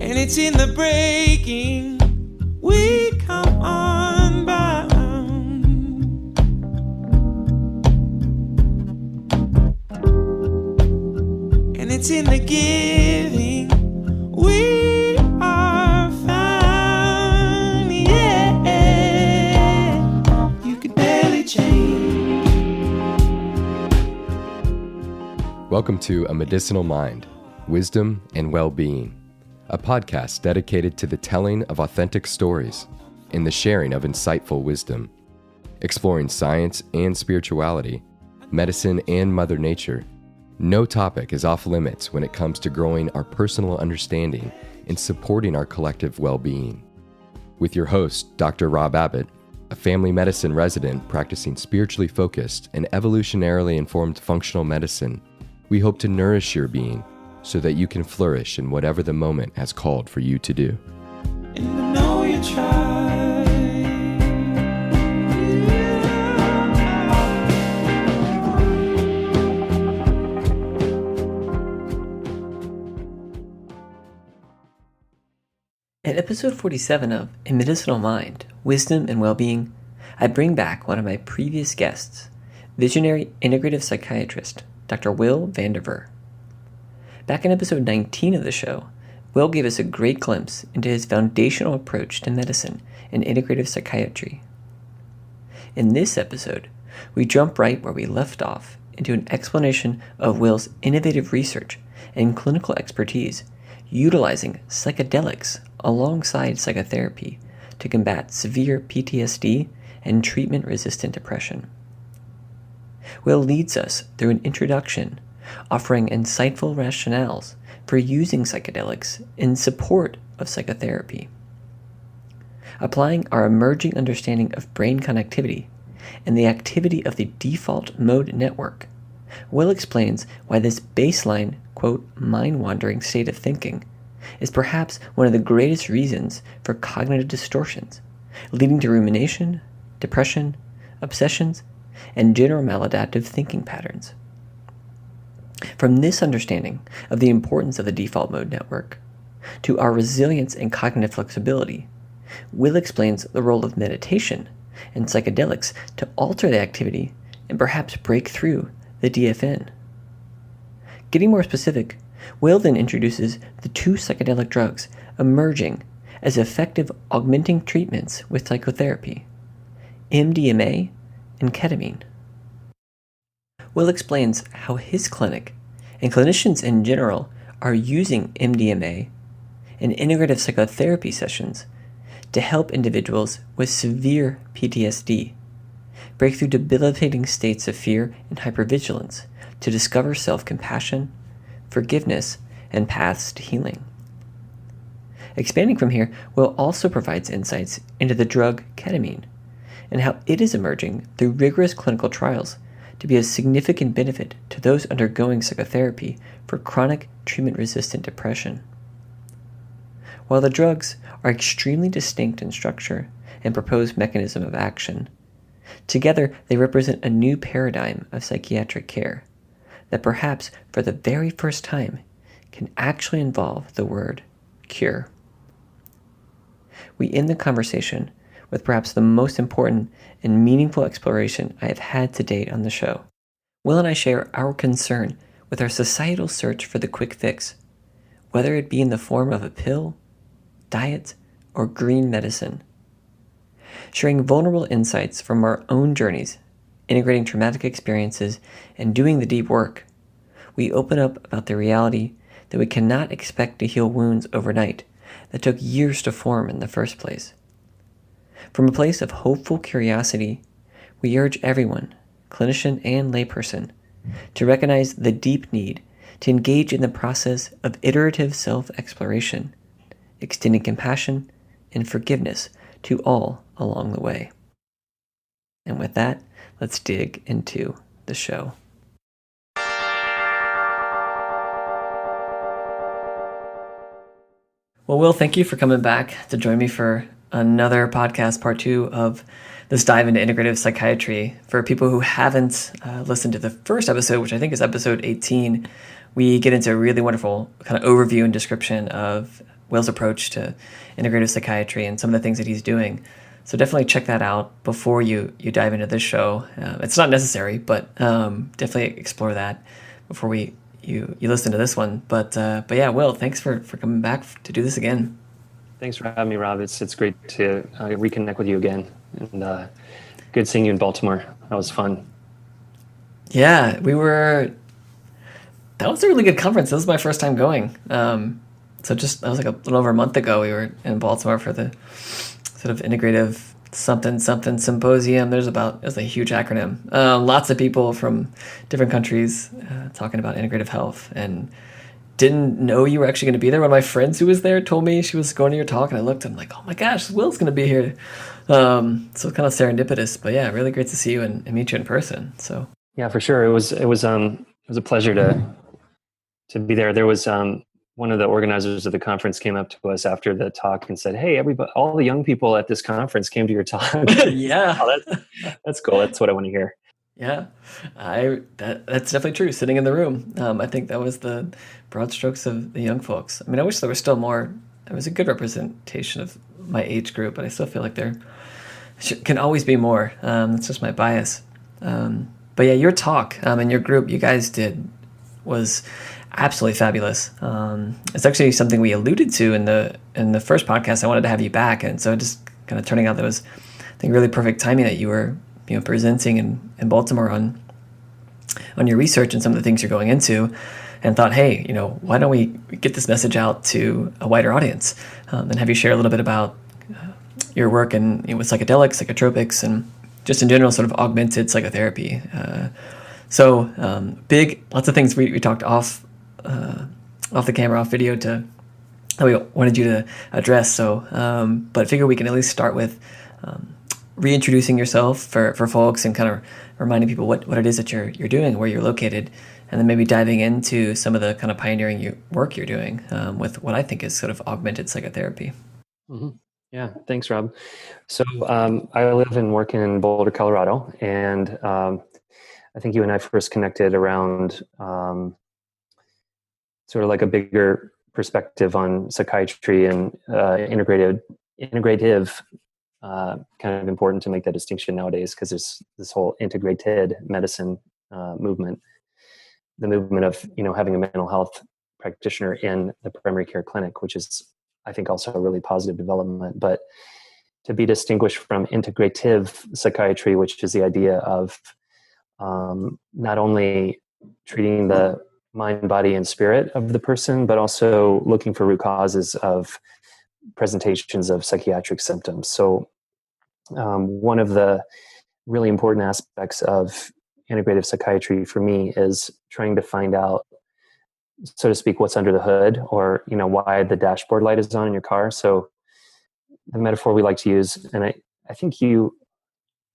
and it's in the breaking we come unbound. And it's in the giving we are found. Yeah, you could barely change. Welcome to A Medicinal Mind, Wisdom and Well-Being, a podcast dedicated to the telling of authentic stories and the sharing of insightful wisdom, exploring science and spirituality, medicine and Mother Nature. No topic is off limits when it comes to growing our personal understanding and supporting our collective well-being. With your host, Dr. Rob Abbott, a family medicine resident practicing spiritually focused and evolutionarily informed functional medicine, we hope to nourish your being so that you can flourish in whatever the moment has called for you to do. And I know you tried. In episode 47 of A Medicinal Mind, Wisdom and Well-Being, I bring back one of my previous guests, visionary integrative psychiatrist, Dr. Will van der Veer. Back in episode 19 of the show, Will gave us a great glimpse into his foundational approach to medicine and integrative psychiatry. In this episode, we jump right where we left off into an explanation of Will's innovative research and clinical expertise utilizing psychedelics alongside psychotherapy to combat severe PTSD and treatment-resistant depression. Will leads us through an introduction offering insightful rationales for using psychedelics in support of psychotherapy. Applying our emerging understanding of brain connectivity and the activity of the default mode network, Will explains why this baseline, quote, mind-wandering state of thinking is perhaps one of the greatest reasons for cognitive distortions, leading to rumination, depression, obsessions, and general maladaptive thinking patterns. From this understanding of the importance of the default mode network to our resilience and cognitive flexibility, Will explains the role of meditation and psychedelics to alter the activity and perhaps break through the DFN. Getting more specific, Will then introduces the two psychedelic drugs emerging as effective augmenting treatments with psychotherapy, MDMA and ketamine. Will explains how his clinic and clinicians in general are using MDMA and integrative psychotherapy sessions to help individuals with severe PTSD break through debilitating states of fear and hypervigilance to discover self-compassion, forgiveness, and paths to healing. Expanding from here, Will also provides insights into the drug ketamine and how it is emerging through rigorous clinical trials to be a significant benefit to those undergoing psychotherapy for chronic treatment-resistant depression. While the drugs are extremely distinct in structure and proposed mechanism of action, together they represent a new paradigm of psychiatric care that perhaps for the very first time can actually involve the word cure. We end the conversation with perhaps the most important and meaningful exploration I have had to date on the show. Will and I share our concern with our societal search for the quick fix, whether it be in the form of a pill, diet, or green medicine. Sharing vulnerable insights from our own journeys, integrating traumatic experiences, and doing the deep work, we open up about the reality that we cannot expect to heal wounds overnight that took years to form in the first place. From a place of hopeful curiosity, we urge everyone, clinician and layperson, to recognize the deep need to engage in the process of iterative self-exploration, extending compassion and forgiveness to all along the way. And with that, let's dig into the show. Well, Will, thank you for coming back to join me for another podcast, part 2 of this dive into integrative psychiatry. For people who haven't listened to the first episode, which I think is episode 18, we get into a really wonderful kind of overview and description of Will's approach to integrative psychiatry and some of the things that he's doing. So definitely check that out before you dive into this show. It's not necessary, but definitely explore that before you listen to this one. But yeah, Will, thanks for coming back to do this again. Thanks for having me, Rob. It's great to reconnect with you again, and good seeing you in Baltimore. That was fun. Yeah, that was a really good conference. This was my first time going. So that was like a little over a month ago. We were in Baltimore for the sort of integrative something symposium. It was a huge acronym. Lots of people from different countries talking about integrative health, and didn't know you were actually going to be there. One of my friends who was there told me she was going to your talk, and I looked, and I'm like, oh my gosh, Will's going to be here. So it's kind of serendipitous, but yeah, really great to see you and meet you in person. So yeah, for sure. It was a pleasure to be there. There was one of the organizers of the conference came up to us after the talk and said, "Hey, everybody, all the young people at this conference came to your talk." Yeah. Oh, that's cool. That's what I want to hear. Yeah, that's definitely true. Sitting in the room, I think that was the broad strokes of the young folks. I mean, I wish there was still more. There was a good representation of my age group, but I still feel like there can always be more. That's just my bias. But yeah, your talk and your group you guys did was absolutely fabulous. It's actually something we alluded to in the first podcast. I wanted to have you back, and so just kind of turning out that was, I think, really perfect timing that you were presenting in Baltimore on your research and some of the things you're going into, and thought, hey, why don't we get this message out to a wider audience, and have you share a little bit about your work and with psychedelics, psychotropics, and just in general, sort of augmented psychotherapy. So lots of things we talked off the camera, off video, that we wanted you to address. So, but I figure we can at least start with reintroducing yourself for folks and kind of reminding people what it is that you're doing, where you're located, and then maybe diving into some of the kind of pioneering work you're doing with what I think is sort of augmented psychotherapy. Mm-hmm. Yeah, thanks, Rob. So I live and work in Boulder, Colorado, and I think you and I first connected around sort of like a bigger perspective on psychiatry and integrative. Kind of important to make that distinction nowadays, because there's this whole integrated medicine movement, the movement of having a mental health practitioner in the primary care clinic, which is, I think, also a really positive development. But to be distinguished from integrative psychiatry, which is the idea of not only treating the mind, body, and spirit of the person, but also looking for root causes of presentations of psychiatric symptoms. So one of the really important aspects of integrative psychiatry for me is trying to find out, so to speak, what's under the hood, or why the dashboard light is on in your car. So the metaphor we like to use, and I think you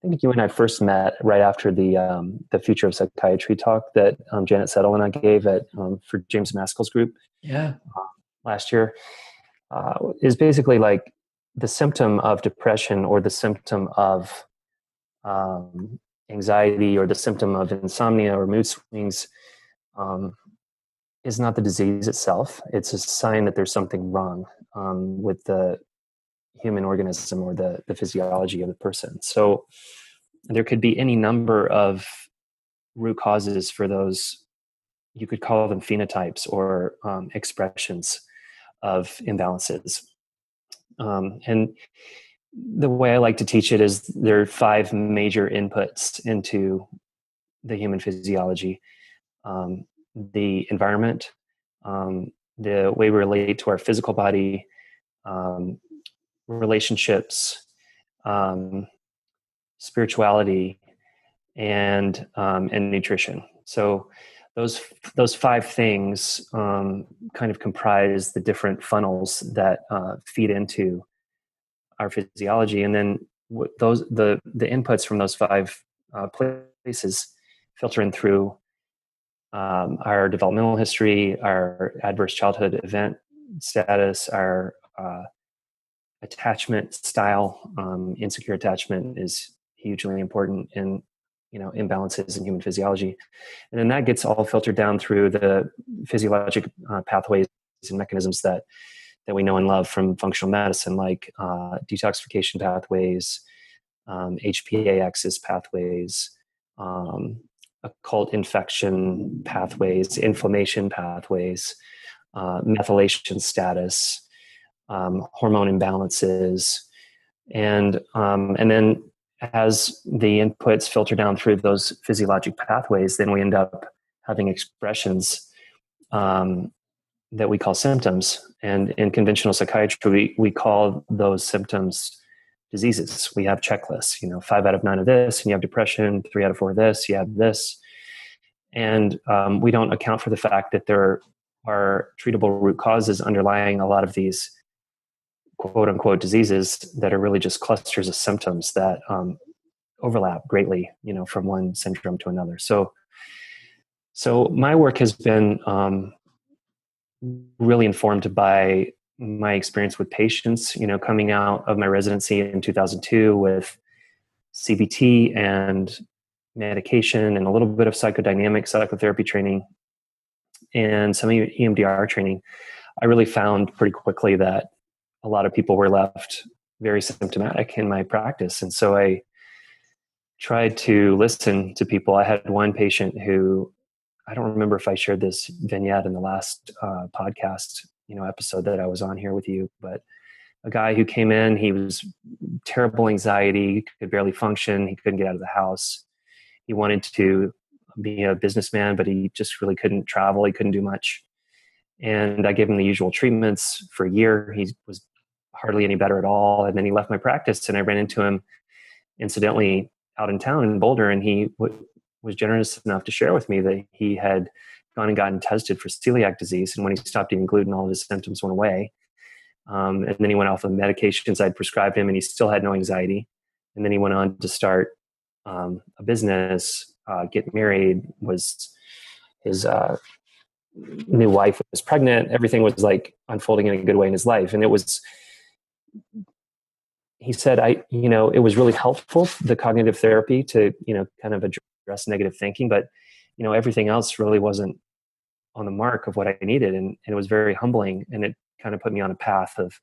and I first met right after the Future of Psychiatry talk that Janet Settle and I gave for James Maskell's group last year, is basically like the symptom of depression, or the symptom of anxiety, or the symptom of insomnia or mood swings, is not the disease itself. It's a sign that there's something wrong with the human organism or the physiology of the person. So there could be any number of root causes for those. You could call them phenotypes or expressions of imbalances. And the way I like to teach it is there are 5 major inputs into the human physiology: the environment, the way we relate to our physical body, relationships, spirituality, and nutrition. So those 5 things kind of comprise the different funnels that feed into our physiology, and then the inputs from those 5 places filter in through our developmental history, our adverse childhood event status, our attachment style. Insecure attachment is hugely important in imbalances in human physiology, and then that gets all filtered down through the physiologic pathways and mechanisms that that we know and love from functional medicine, like detoxification pathways, HPA axis pathways, occult infection pathways, inflammation pathways, methylation status, hormone imbalances, and then as the inputs filter down through those physiologic pathways, then we end up having expressions that we call symptoms. And in conventional psychiatry, we call those symptoms diseases. We have checklists, 5 out of 9 of this, and you have depression, 3 out of 4 of this, you have this. And we don't account for the fact that there are treatable root causes underlying a lot of these quote unquote diseases that are really just clusters of symptoms that overlap greatly, from one syndrome to another. So my work has been really informed by my experience with patients, coming out of my residency in 2002 with CBT and medication and a little bit of psychodynamic psychotherapy training and some EMDR training. I really found pretty quickly that a lot of people were left very symptomatic in my practice. And so I tried to listen to people. I had one patient who, I don't remember if I shared this vignette in the last podcast, episode that I was on here with you, but a guy who came in, he was terrible anxiety, could barely function. He couldn't get out of the house. He wanted to be a businessman, but he just really couldn't travel. He couldn't do much. And I gave him the usual treatments for a year. He was hardly any better at all. And then he left my practice, and I ran into him incidentally out in town in Boulder. And he was generous enough to share with me that he had gone and gotten tested for celiac disease. And when he stopped eating gluten, all of his symptoms went away. And then he went off the medications I'd prescribed him, and he still had no anxiety. And then he went on to start a business, get married, his new wife was pregnant. Everything was like unfolding in a good way in his life. And he said, it was really helpful, the cognitive therapy, to, kind of address negative thinking, but, everything else really wasn't on the mark of what I needed. And it was very humbling. And it kind of put me on a path of,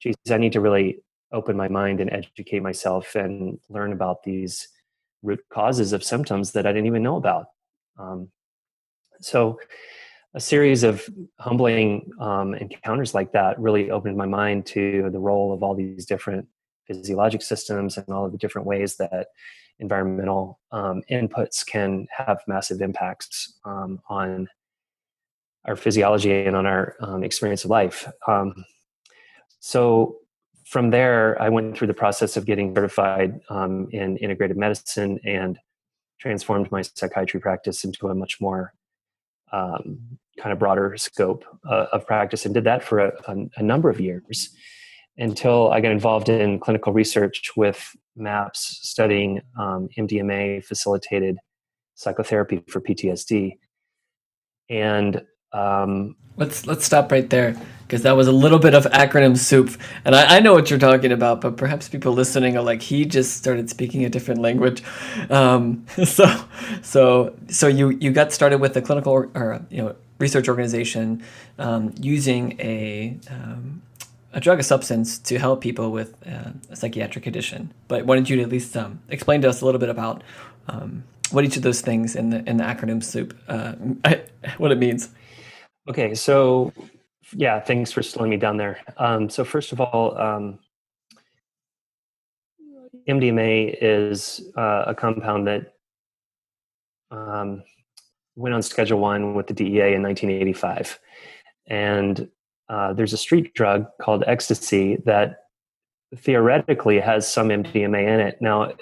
geez, I need to really open my mind and educate myself and learn about these root causes of symptoms that I didn't even know about. So a series of humbling encounters like that really opened my mind to the role of all these different physiologic systems and all of the different ways that environmental inputs can have massive impacts on our physiology and on our experience of life. So from there, I went through the process of getting certified in integrative medicine and transformed my psychiatry practice into a much more kind of broader scope of practice, and did that for a number of years until I got involved in clinical research with MAPS studying MDMA facilitated psychotherapy for PTSD. And let's stop right there, because that was a little bit of acronym soup, and I know what you're talking about, but perhaps people listening are like, he just started speaking a different language. So you got started with a clinical research organization using a drug, a substance, to help people with a psychiatric condition. But why don't you at least explain to us a little bit about what each of those things in the acronym soup, what it means? Okay, so yeah, thanks for slowing me down there. So first of all, MDMA is a compound that went on Schedule 1 with the DEA in 1985. And there's a street drug called ecstasy that theoretically has some MDMA in it. Now,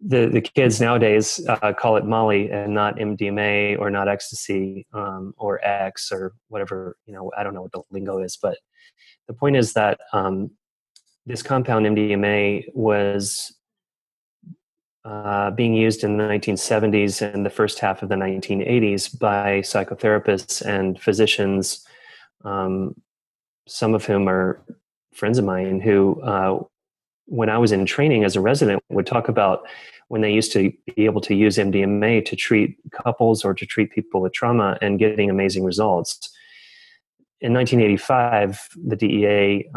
the kids nowadays call it Molly and not MDMA or not ecstasy or X or whatever, I don't know what the lingo is, but the point is that this compound MDMA was being used in the 1970s and the first half of the 1980s by psychotherapists and physicians, some of whom are friends of mine who, when I was in training as a resident, would talk about when they used to be able to use MDMA to treat couples or to treat people with trauma and getting amazing results. in 1985, the DEA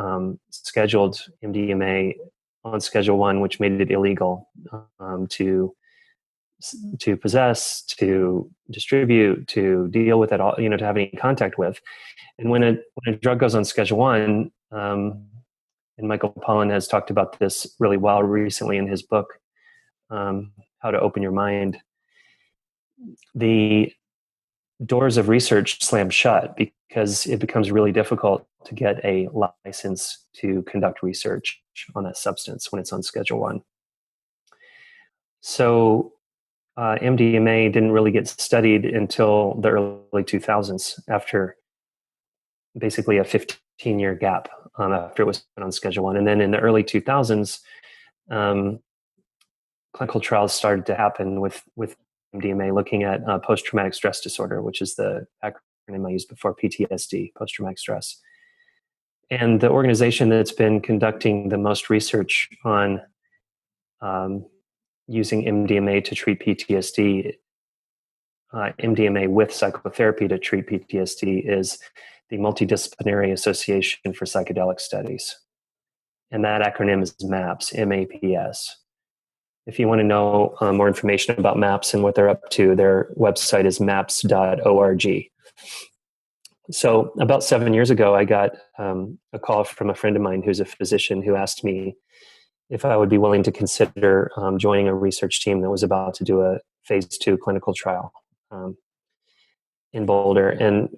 scheduled MDMA on Schedule 1, which made it illegal to possess, to distribute, to deal with it all, to have any contact with. And when a drug goes on Schedule 1, and Michael Pollan has talked about this really well recently in his book, How to Open Your Mind, the doors of research slam shut because it becomes really difficult to get a license to conduct research on that substance when it's on Schedule 1. So MDMA didn't really get studied until the early 2000s, after basically a 15-year gap after it was put on Schedule 1. And then in the early 2000s, clinical trials started to happen with MDMA, looking at post-traumatic stress disorder, which is the acronym I used before, PTSD, post-traumatic stress. And the organization that's been conducting the most research on using MDMA to treat PTSD, MDMA with psychotherapy to treat PTSD, is the Multidisciplinary Association for Psychedelic Studies. And that acronym is MAPS, M-A-P-S. If you want to know more information about MAPS and what they're up to, their website is maps.org. So about 7 years ago, I got a call from a friend of mine who's a physician, who asked me if I would be willing to consider joining a research team that was about to do a phase 2 clinical trial in Boulder. And,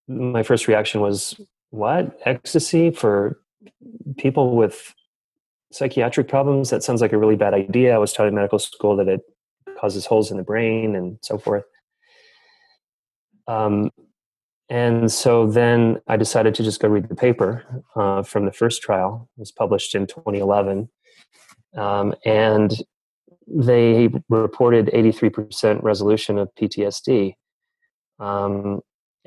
my first reaction was, what? Ecstasy for people with psychiatric problems? That sounds like a really bad idea. I was taught in medical school that it causes holes in the brain and so forth. And so then I decided to just go read the paper from the first trial. It was published in 2011. And they reported 83% resolution of PTSD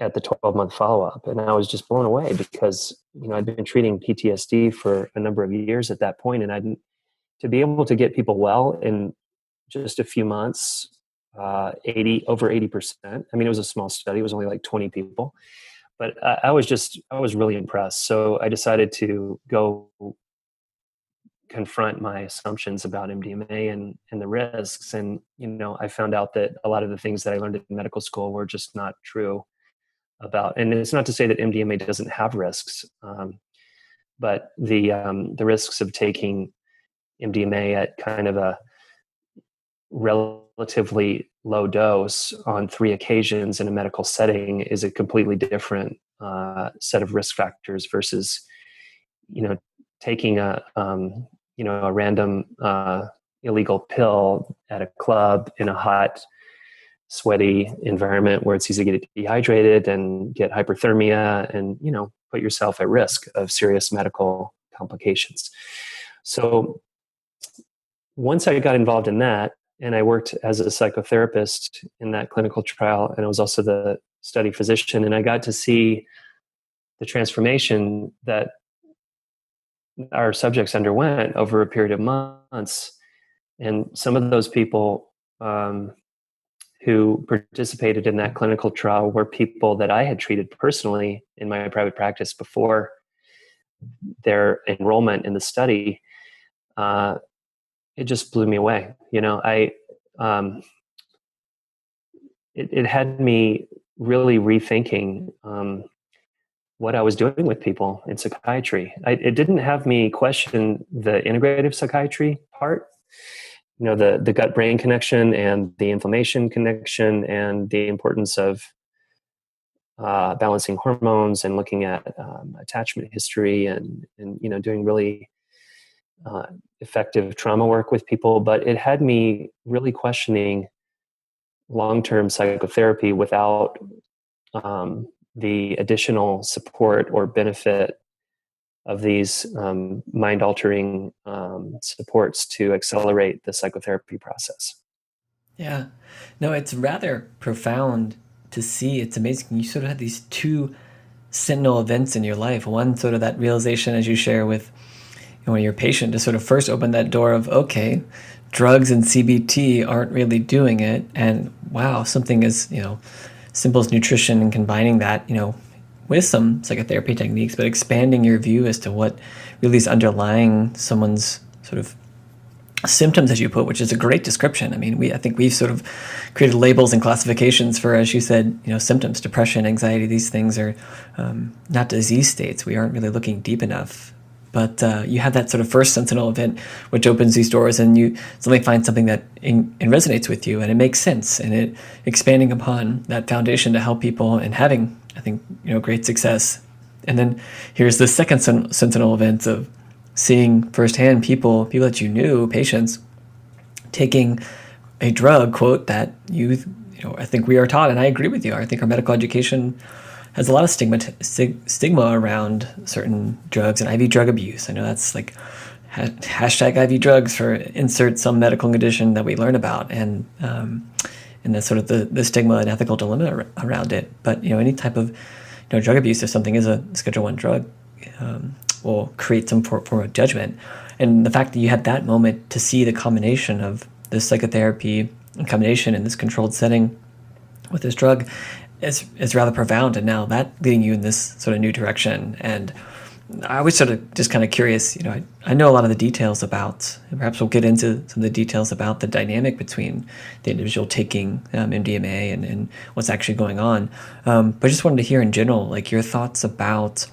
at the 12-month follow-up. And I was just blown away because, I'd been treating PTSD for a number of years at that point, and to be able to get people well in just a few months, over 80%. I mean, it was a small study. It was only like 20 people, but I was really impressed. So I decided to go confront my assumptions about MDMA and the risks. And, I found out that a lot of the things that I learned in medical school were just not true about. And it's not to say that MDMA doesn't have risks, but the risks of taking MDMA at kind of a relatively low dose on 3 occasions in a medical setting is a completely different set of risk factors versus, taking a random illegal pill at a club in a hot, sweaty environment where it's easy to get dehydrated and get hyperthermia and, put yourself at risk of serious medical complications. So once I got involved in that, and I worked as a psychotherapist in that clinical trial, and I was also the study physician, and I got to see the transformation that our subjects underwent over a period of months. And some of those people who participated in that clinical trial were people that I had treated personally in my private practice before their enrollment in the study. It just blew me away. It had me really rethinking what I was doing with people in psychiatry. It didn't have me question the integrative psychiatry part, the gut-brain connection and the inflammation connection and the importance of balancing hormones and looking at attachment history and doing really effective trauma work with people. But it had me really questioning long-term psychotherapy without the additional support or benefit of these mind-altering supports to accelerate the psychotherapy process. Yeah. No, it's rather profound to see. It's amazing. You sort of had these 2 sentinel events in your life. One, sort of that realization, as you share with your patient, to sort of first open that door of, okay, drugs and CBT aren't really doing it. And wow, something as, simple as nutrition and combining that, with some psychotherapy techniques, but expanding your view as to what really is underlying someone's sort of symptoms, as you put, which is a great description. I mean, I think we've sort of created labels and classifications for, as you said, symptoms, depression, anxiety. These things are not disease states. We aren't really looking deep enough. But you have that sort of first sentinel event, which opens these doors, and you suddenly find something that resonates with you, and it makes sense, and it expanding upon that foundation to help people and having, I think, great success. And then here's the second sentinel event of seeing firsthand people that you knew, patients, taking a drug, quote, that I think we are taught, and I agree with you. I think our medical education has a lot of stigma around certain drugs and IV drug abuse. I know that's like hashtag IV drugs for insert some medical condition that we learn about, and that's sort of the stigma and ethical dilemma around it. But any type of drug abuse, if something is a Schedule I drug, will create some form of judgment. And the fact that you had that moment to see the combination of this psychotherapy in combination in this controlled setting with this drug is rather profound. And now that leading you in this sort of new direction. And I was sort of just kind of curious, I know a lot of the details about, and perhaps we'll get into some of the details about the dynamic between the individual taking MDMA and what's actually going on. But I just wanted to hear in general, like your thoughts about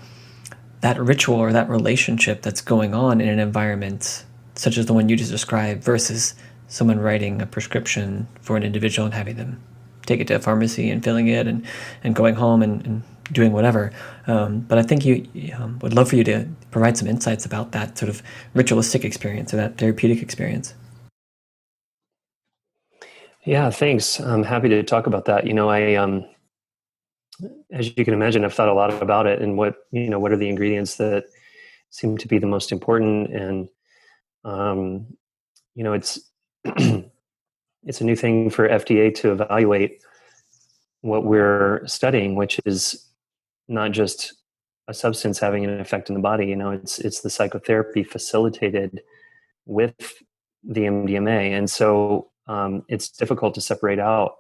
that ritual or that relationship that's going on in an environment such as the one you just described versus someone writing a prescription for an individual and having them take it to a pharmacy and filling it and going home and doing whatever. But I think you would love for you to provide some insights about that sort of ritualistic experience or that therapeutic experience. Yeah, thanks. I'm happy to talk about that. I, as you can imagine, I've thought a lot about it and what are the ingredients that seem to be the most important. And, it's, it's a new thing for FDA to evaluate what we're studying, which is not just a substance having an effect in the body. It's the psychotherapy facilitated with the MDMA. And so it's difficult to separate out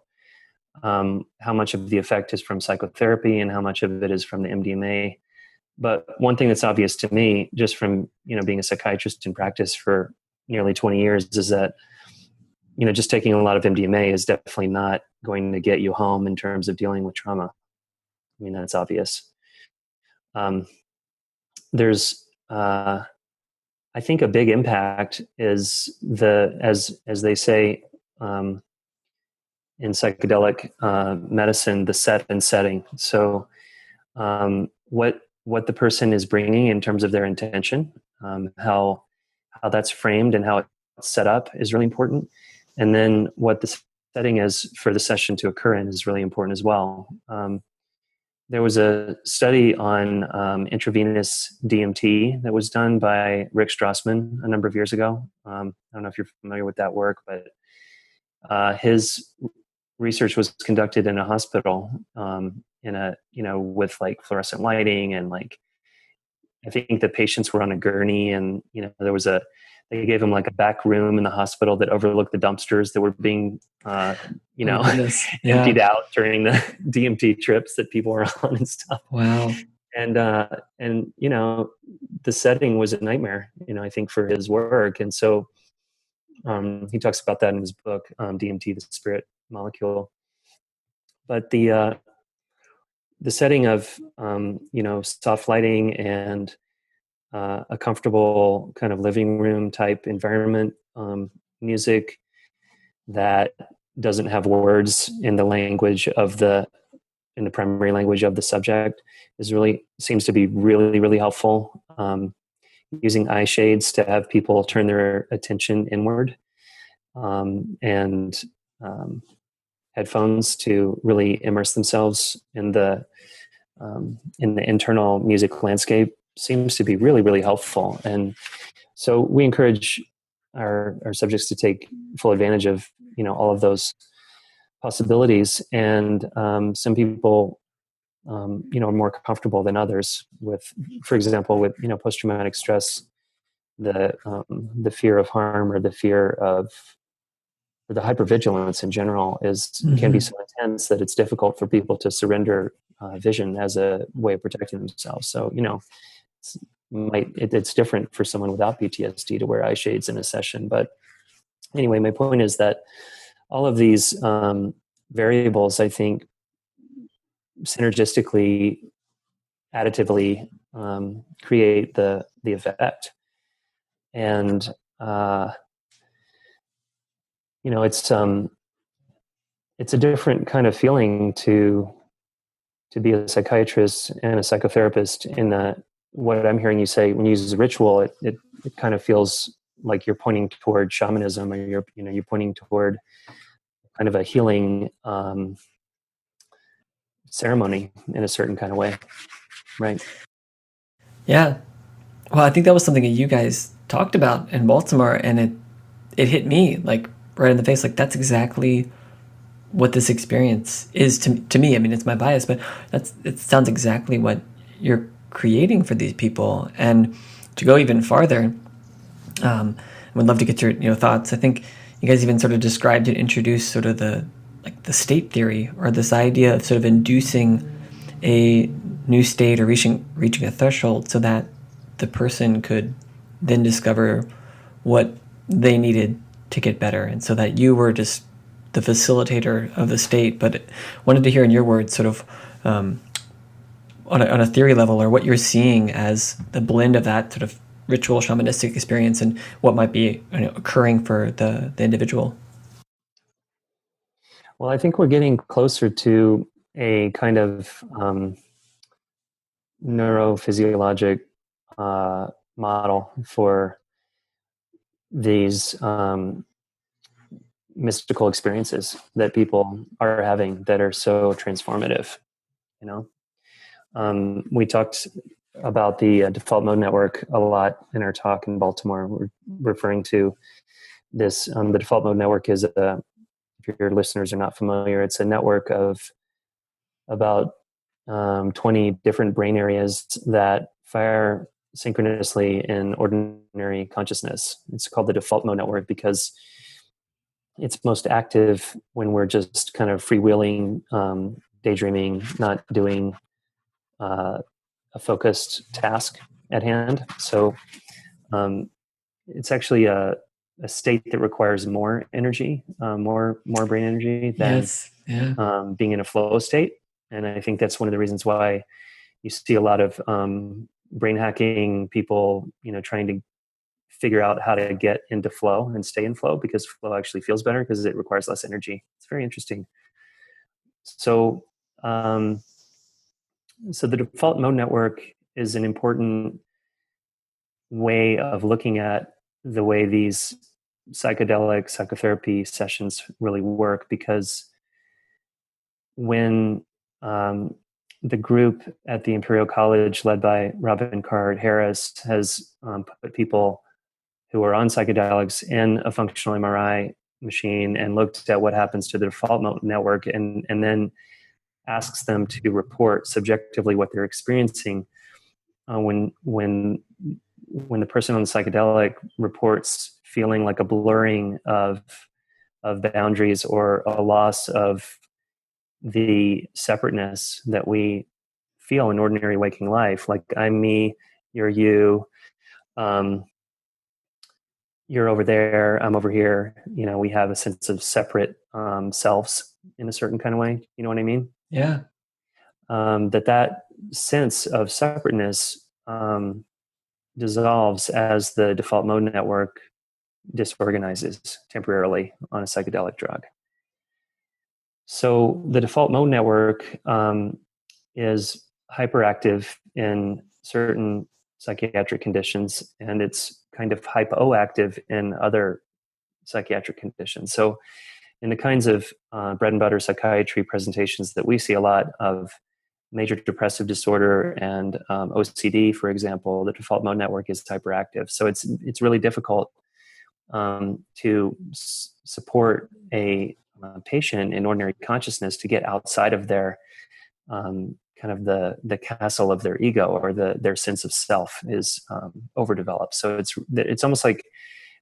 how much of the effect is from psychotherapy and how much of it is from the MDMA. But one thing that's obvious to me, just from being a psychiatrist in practice for nearly 20 years, is that just taking a lot of MDMA is definitely not going to get you home in terms of dealing with trauma. I mean, that's obvious. There's, I think, a big impact is as they say in psychedelic medicine, the set and setting. So, what the person is bringing in terms of their intention, how that's framed and how it's set up is really important. And then what the setting is for the session to occur in is really important as well. There was a study on intravenous DMT that was done by Rick Strassman a number of years ago. I don't know if you're familiar with that work, but his research was conducted in a hospital with like fluorescent lighting, and like I think the patients were on a gurney, and they gave him like a back room in the hospital that overlooked the dumpsters that were being emptied out during the DMT trips that people were on and stuff. Wow. And the setting was a nightmare, I think, for his work. And so he talks about that in his book, DMT, the Spirit Molecule. But the setting of soft lighting and a comfortable kind of living room type environment, music that doesn't have words in the language in the primary language of the subject seems to be really, really helpful. Using eye shades to have people turn their attention inward, and headphones to really immerse themselves in the internal music landscape seems to be really, really helpful. And so we encourage our subjects to take full advantage of all of those possibilities. And some people are more comfortable than others with, for example, with post-traumatic stress, the fear of harm or the fear of or the hypervigilance in general can be so intense that it's difficult for people to surrender vision as a way of protecting themselves. So, it's different for someone without PTSD to wear eye shades in a session. But anyway, my point is that all of these variables, I think, synergistically, additively create the effect. And it's a different kind of feeling to be a psychiatrist and a psychotherapist, in that what I'm hearing you say when you use a ritual, it kind of feels like you're pointing toward shamanism, or you're pointing toward kind of a healing ceremony in a certain kind of way, right? Yeah. Well, I think that was something that you guys talked about in Baltimore, and it hit me like right in the face. Like, that's exactly what this experience is to me. I mean, it's my bias, but it sounds exactly what you're creating for these people. And to go even farther, I would love to get your thoughts. I think you guys even sort of described and introduced sort of the state theory, or this idea of sort of inducing a new state, or reaching a threshold, so that the person could then discover what they needed to get better. And so that you were just the facilitator of the state. But wanted to hear in your words sort of on a theory level, or what you're seeing as the blend of that sort of ritual shamanistic experience and what might be occurring for the individual. Well, I think we're getting closer to a kind of neurophysiologic model for these mystical experiences that people are having that are so transformative. We talked about the default mode network a lot in our talk in Baltimore. We're referring to this. The default mode network is if your listeners are not familiar, it's a network of about 20 different brain areas that fire synchronously in ordinary consciousness. It's called the default mode network because it's most active when we're just kind of freewheeling, daydreaming, not doing a focused task at hand. So it's actually a state that requires more energy, more brain energy than being in a flow state. And I think that's one of the reasons why you see a lot of brain hacking people, trying to figure out how to get into flow and stay in flow, because flow actually feels better because it requires less energy. It's very interesting. So, so the default mode network is an important way of looking at the way these psychedelic psychotherapy sessions really work, because when the group at the Imperial College led by Robin Carhart Harris has put people who are on psychedelics in a functional MRI machine and looked at what happens to the default mode network, and then asks them to report subjectively what they're experiencing. When the person on the psychedelic reports feeling like a blurring of boundaries, or a loss of the separateness that we feel in ordinary waking life, like I'm me, you're you, you're over there, I'm over here. We have a sense of separate selves in a certain kind of way. You know what I mean? Yeah. That sense of separateness dissolves as the default mode network disorganizes temporarily on a psychedelic drug. So the default mode network is hyperactive in certain psychiatric conditions, and it's kind of hypoactive in other psychiatric conditions. So in the kinds of bread and butter psychiatry presentations that we see a lot of major depressive disorder and OCD, for example, the default mode network is hyperactive. So it's really difficult to support a patient in ordinary consciousness to get outside of their kind of the castle of their ego, or their sense of self is overdeveloped. So it's almost like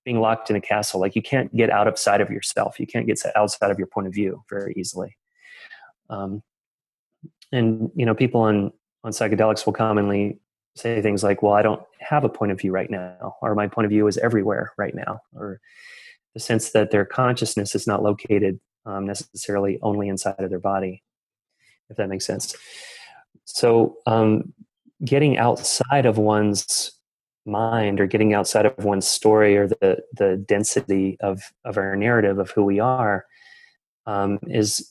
being locked in a castle. Like you can't get outside of yourself. You can't get outside of your point of view very easily. And people on psychedelics will commonly say things like, well, I don't have a point of view right now, or my point of view is everywhere right now, or the sense that their consciousness is not located necessarily only inside of their body, if that makes sense. So getting outside of one's mind, or getting outside of one's story, or the density of our narrative of who we are, is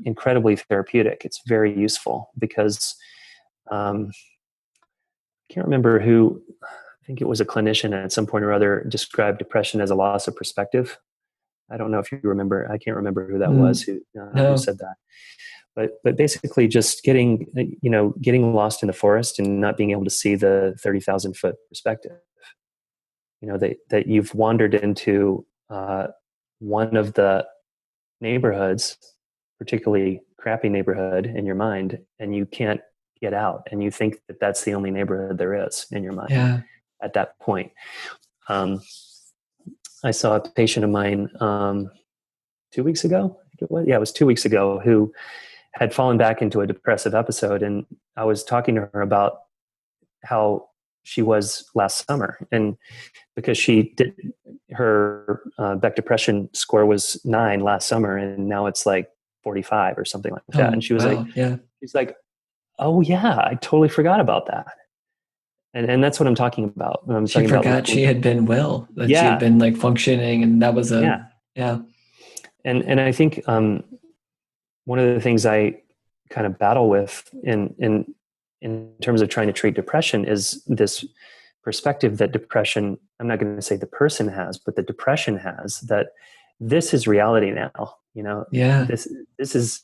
incredibly therapeutic. It's very useful because I can't remember who, I think it was a clinician at some point or other, described depression as a loss of perspective. I don't know if you remember. I can't remember who that was who said that. But basically, just getting lost in the forest and not being able to see the 30,000 foot perspective. That you've wandered into one of the neighborhoods, particularly crappy neighborhood in your mind, and you can't get out, and you think that that's the only neighborhood there is in your mind at that point. I saw a patient of mine 2 weeks ago. I think it was. Yeah, it was 2 weeks ago, who had fallen back into a depressive episode. And I was talking to her about how she was last summer. And because her Beck depression score was 9 last summer, and now it's like 45 or something like that. And she was she's like, oh yeah, I totally forgot about that. And that's what I'm talking about. She forgot she had been well, that she had been like functioning, and that was And I think one of the things I kind of battle with in terms of trying to treat depression is this perspective that depression, I'm not going to say the person has, but the depression has, that this is reality now. This is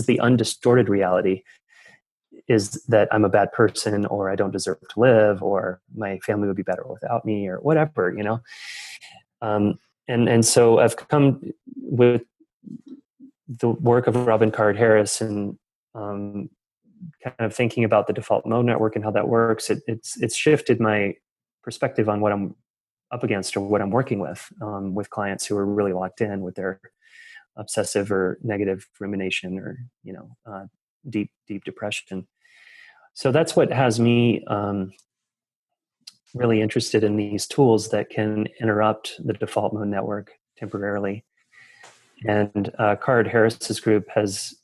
the undistorted reality, is that I'm a bad person, or I don't deserve to live, or my family would be better without me, or whatever, and so I've come with the work of Robin Card-Harris and kind of thinking about the default mode network and how that works. It's shifted my perspective on what I'm up against, or what I'm working with clients who are really locked in with their obsessive or negative rumination, or deep depression. So that's what has me really interested in these tools that can interrupt the default mode network temporarily. And Card-Harris's group has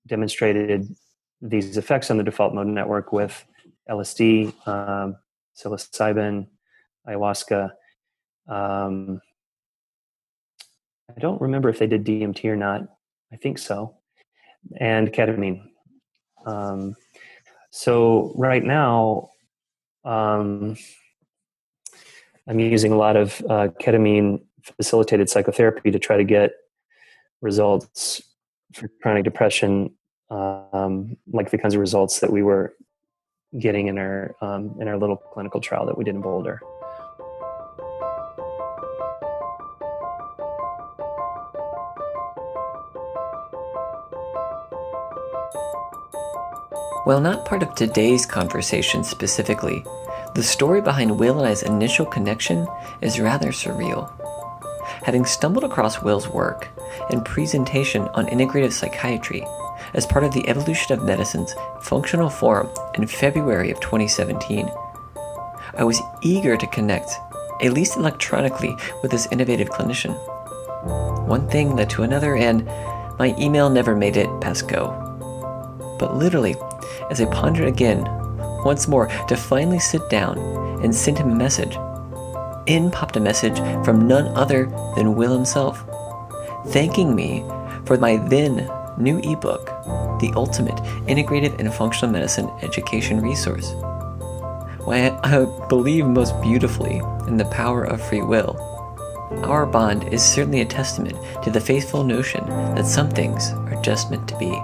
demonstrated these effects on the default mode network with LSD, psilocybin, ayahuasca. I don't remember if they did DMT or not. I think so. And ketamine. So right now, I'm using a lot of ketamine facilitated psychotherapy to try to get results for chronic depression, like the kinds of results that we were getting in our little clinical trial that we did in Boulder. While not part of today's conversation specifically, the story behind Will and I's initial connection is rather surreal. Having stumbled across Will's work and presentation on integrative psychiatry as part of the Evolution of Medicine's Functional Forum in February of 2017, I was eager to connect, at least electronically, with this innovative clinician. One thing led to another, and my email never made it past go. But literally, as I pondered again, once more, to finally sit down and send him a message, in popped a message from none other than Will himself, thanking me for my then new ebook, The Ultimate Integrative and Functional Medicine Education Resource. Why, I believe most beautifully in the power of free will. Our bond is certainly a testament to the faithful notion that some things are just meant to be.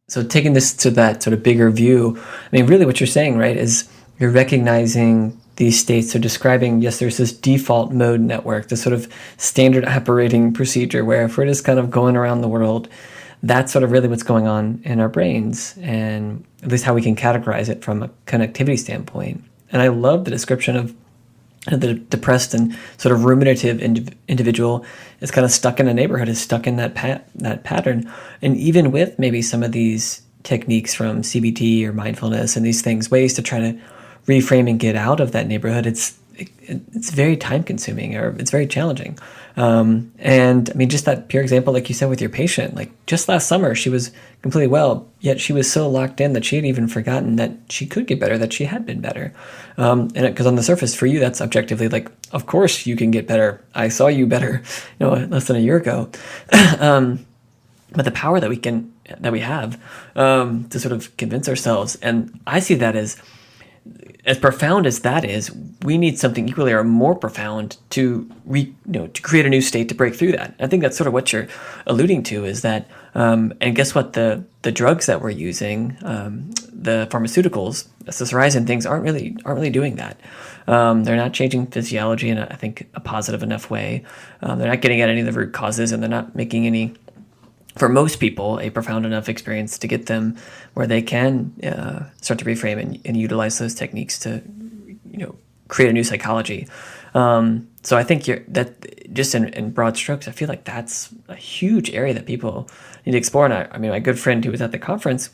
So taking this to that sort of bigger view, I mean, really what you're saying, right, is you're recognizing these states. So describing, yes, there's this default mode network, this sort of standard operating procedure where if we're just kind of going around the world, that's sort of really what's going on in our brains, and at least how we can categorize it from a connectivity standpoint. And I love the description of the depressed and sort of ruminative individual is kind of stuck in a neighborhood, is stuck in that pattern. And even with maybe some of these techniques from CBT or mindfulness and these things, ways to try to reframe and get out of that neighborhood, it's very time consuming, or it's very challenging. And I mean, just that pure example, like you said, with your patient, like just last summer, she was completely well, yet she was so locked in that she had even forgotten that she could get better, that she had been better. And because on the surface for you, that's objectively like, of course you can get better. I saw you better, less than a year ago. But the power that we have to sort of convince ourselves, and I see that as profound as that is, we need something equally or more profound to create a new state to break through that. I think that's sort of what you're alluding to, is that, and guess what, the drugs that we're using, the pharmaceuticals, SSRIs and things aren't really doing that. They're not changing physiology in I think a positive enough way. They're not getting at any of the root causes, and they're not making any, for most people, a profound enough experience to get them where they can start to reframe and utilize those techniques to, create a new psychology. So I think that just in broad strokes, I feel like that's a huge area that people need to explore. And I mean, my good friend who was at the conference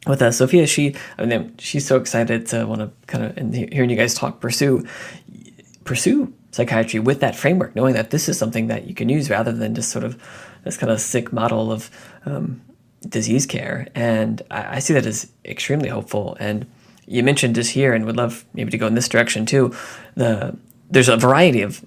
with us, Sophia, she's so excited to want to kind of, and hearing you guys talk, pursue psychiatry with that framework, knowing that this is something that you can use rather than just sort of this kind of sick model of disease care. And I see that as extremely hopeful. And you mentioned just here, and would love maybe to go in this direction too, there's a variety of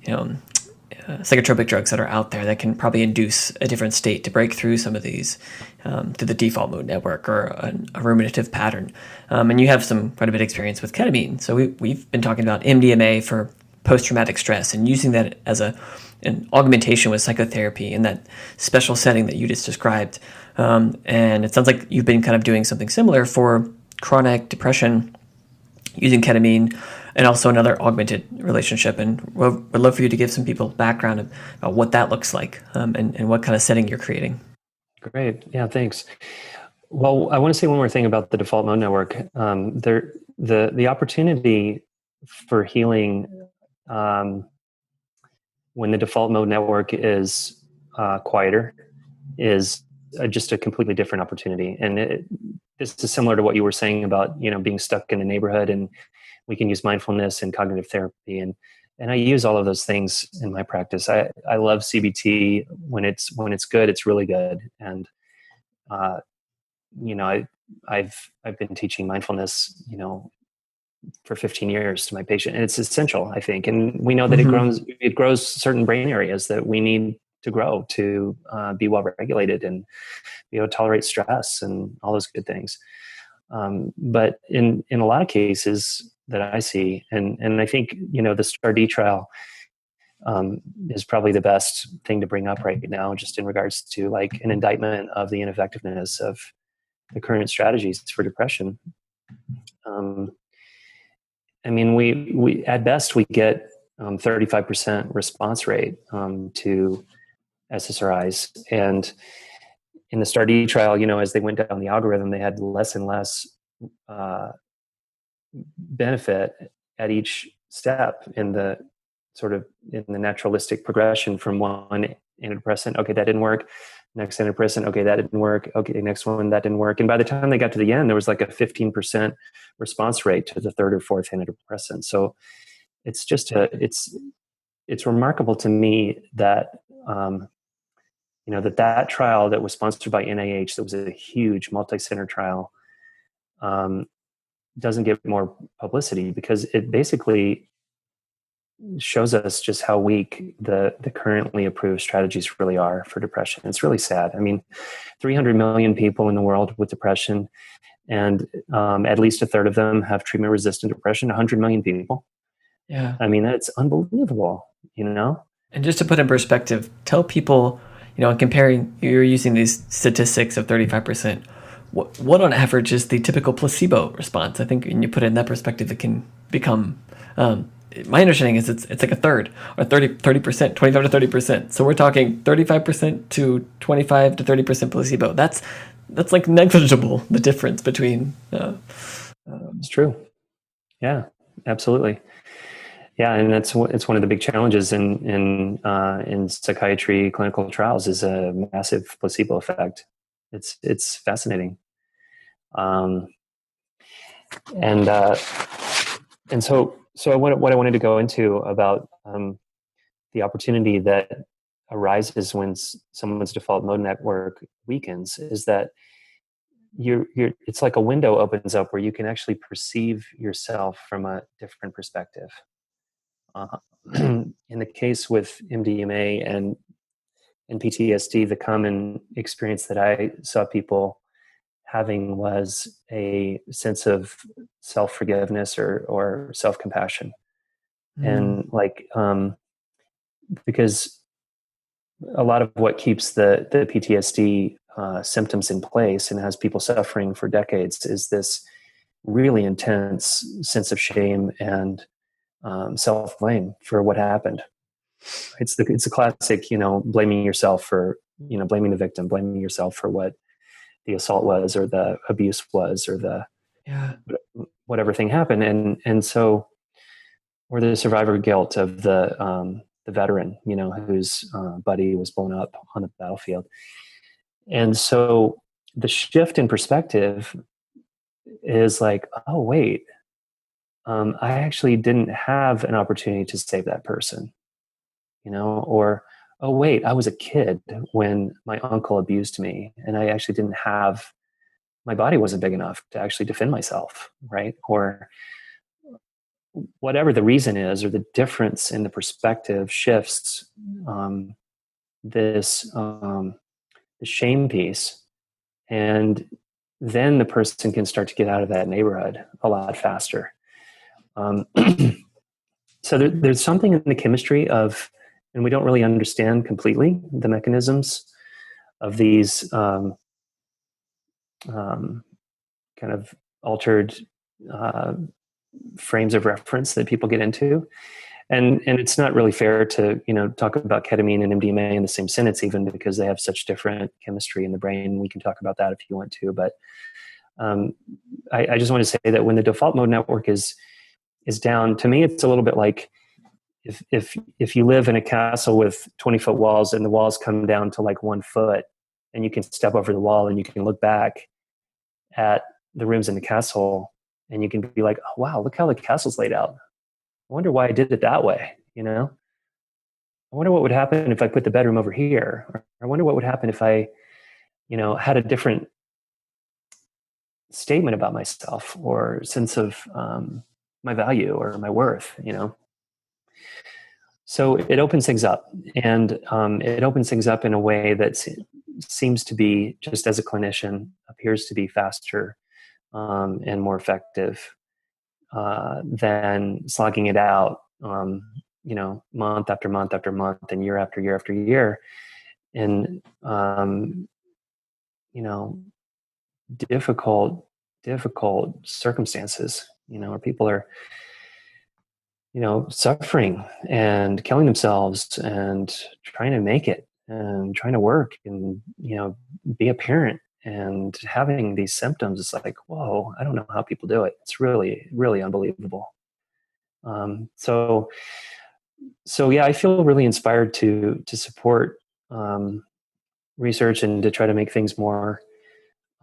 psychotropic drugs that are out there that can probably induce a different state to break through some of these through the default mode network or a ruminative pattern. And you have quite a bit of experience with ketamine. So we've been talking about MDMA for post-traumatic stress and using that as an augmentation with psychotherapy in that special setting that you just described. And it sounds like you've been kind of doing something similar for chronic depression using ketamine, and also another augmented relationship. And I'd love for you to give some people background about what that looks like and what kind of setting you're creating. Great. Yeah, thanks. Well, I want to say one more thing about the default mode network. The opportunity for healing when the default mode network is quieter is just a completely different opportunity. And this is similar to what you were saying about, being stuck in a neighborhood, and we can use mindfulness and cognitive therapy. And I use all of those things in my practice. I love CBT. When it's good, it's really good. And, I've been teaching mindfulness, for 15 years to my patient, and it's essential, I think. And we know that it grows certain brain areas that we need to grow to be well regulated and be able to tolerate stress and all those good things. But in a lot of cases that I see, and I think, the STAR-D trial is probably the best thing to bring up right now, just in regards to like an indictment of the ineffectiveness of the current strategies for depression. I mean, we at best we get 35% response rate to SSRIs, and in the STAR-D trial, as they went down the algorithm, they had less and less benefit at each step in the naturalistic progression from one antidepressant. Okay, that didn't work. Next antidepressant. Okay, that didn't work. Okay, next one, that didn't work. And by the time they got to the end, there was like a 15% response rate to the third or fourth antidepressant. So it's just it's remarkable to me that that trial that was sponsored by NIH, that was a huge multi-center trial, doesn't get more publicity, because it basically shows us just how weak the currently approved strategies really are for depression. It's really sad. I mean, 300 million people in the world with depression, and at least a third of them have treatment-resistant depression. 100 million people. Yeah. I mean, that's unbelievable, And just to put in perspective, tell people, comparing, you're using these statistics of 35%. What on average is the typical placebo response? I think when you put it in that perspective, it can become my understanding is it's like a third, or 30%, 25 to 30%. So we're talking 35% to 25 to 30% placebo. That's like negligible, the difference between. It's true. Yeah, absolutely. Yeah, and it's one of the big challenges in psychiatry clinical trials is a massive placebo effect. It's fascinating, and so what I wanted to go into about the opportunity that arises when someone's default mode network weakens is that it's like a window opens up where you can actually perceive yourself from a different perspective. In the case with MDMA and PTSD, the common experience that I saw people having was a sense of self-forgiveness or self-compassion. And because a lot of what keeps the PTSD symptoms in place and has people suffering for decades is this really intense sense of shame and self-blame for what happened. It's a classic, blaming yourself for, blaming the victim, blaming yourself for what the assault was or the abuse was or the whatever thing happened, and so, or the survivor guilt of the veteran, whose buddy was blown up on the battlefield. And so the shift in perspective is like, oh wait, I actually didn't have an opportunity to save that person, or, oh wait, I was a kid when my uncle abused me and I actually didn't have, my body wasn't big enough to actually defend myself, right? Or whatever the reason is, or the difference in the perspective shifts this the shame piece, and then the person can start to get out of that neighborhood a lot faster. So there's something in the chemistry of, and we don't really understand completely the mechanisms of these kind of altered frames of reference that people get into. And it's not really fair to, talk about ketamine and MDMA in the same sentence, even because they have such different chemistry in the brain. We can talk about that if you want to, but I just want to say that when the default mode network is down, to me, it's a little bit like if you live in a castle with 20-foot walls and the walls come down to like 1 foot, and you can step over the wall and you can look back at the rooms in the castle and you can be like, oh wow, look how the castle's laid out. I wonder why I did it that way, I wonder what would happen if I put the bedroom over here. Or I wonder what would happen if I, had a different statement about myself or sense of my value or my worth, So it opens things up, and it opens things up in a way that seems to be, just as a clinician, appears to be faster and more effective than slogging it out, month after month after month and year after year after year in, difficult circumstances, where people are, suffering and killing themselves and trying to make it and trying to work and, be a parent and having these symptoms. It's like, whoa, I don't know how people do it. It's really, really unbelievable. So yeah, I feel really inspired to support research and to try to make things more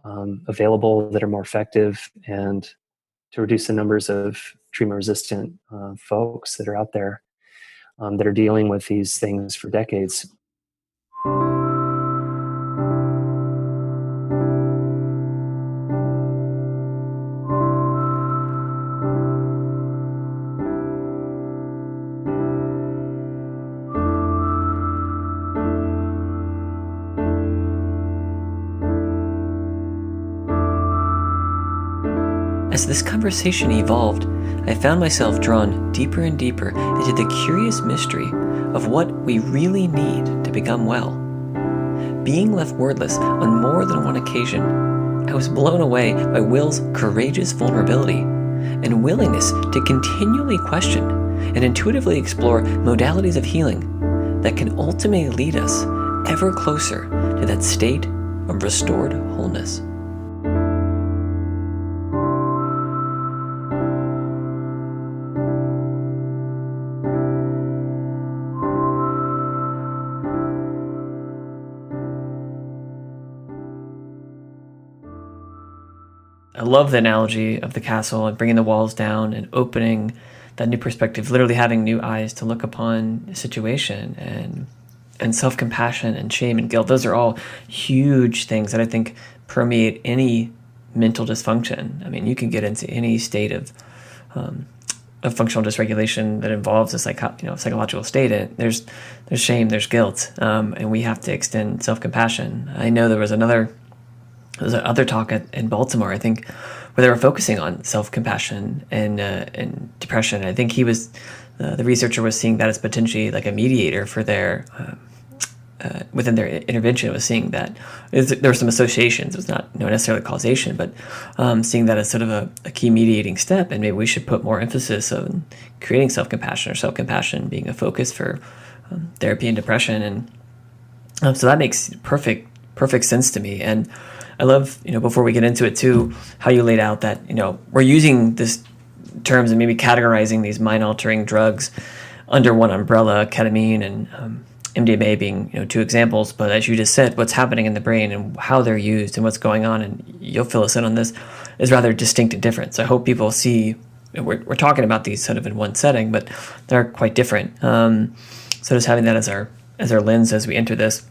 available that are more effective, and to reduce the numbers of treatment-resistant folks that are out there that are dealing with these things for decades. As this conversation evolved, I found myself drawn deeper and deeper into the curious mystery of what we really need to become well. Being left wordless on more than one occasion, I was blown away by Will's courageous vulnerability and willingness to continually question and intuitively explore modalities of healing that can ultimately lead us ever closer to that state of restored wholeness. I love the analogy of the castle and bringing the walls down and opening that new perspective, literally having new eyes to look upon a situation, and self-compassion and shame and guilt. Those are all huge things that I think permeate any mental dysfunction. I mean, you can get into any state of functional dysregulation that involves a psychological state. And there's shame, there's guilt, and we have to extend self-compassion. I know there was another talk in Baltimore, I think, where they were focusing on self-compassion and depression. I think the researcher was seeing that as potentially like a mediator for their within their intervention. Was seeing that there were some associations. It was not necessarily causation, but seeing that as sort of a key mediating step. And maybe we should put more emphasis on creating self-compassion, or self-compassion being a focus for therapy and depression. And so that makes perfect sense to me. And I love, before we get into it too, how you laid out that, we're using this terms and maybe categorizing these mind-altering drugs under one umbrella, ketamine and MDMA being, two examples. But as you just said, what's happening in the brain and how they're used and what's going on, and you'll fill us in on this, is rather distinct and different. So I hope people see, we're talking about these sort of in one setting, but they're quite different. So just having that as our lens as we enter this.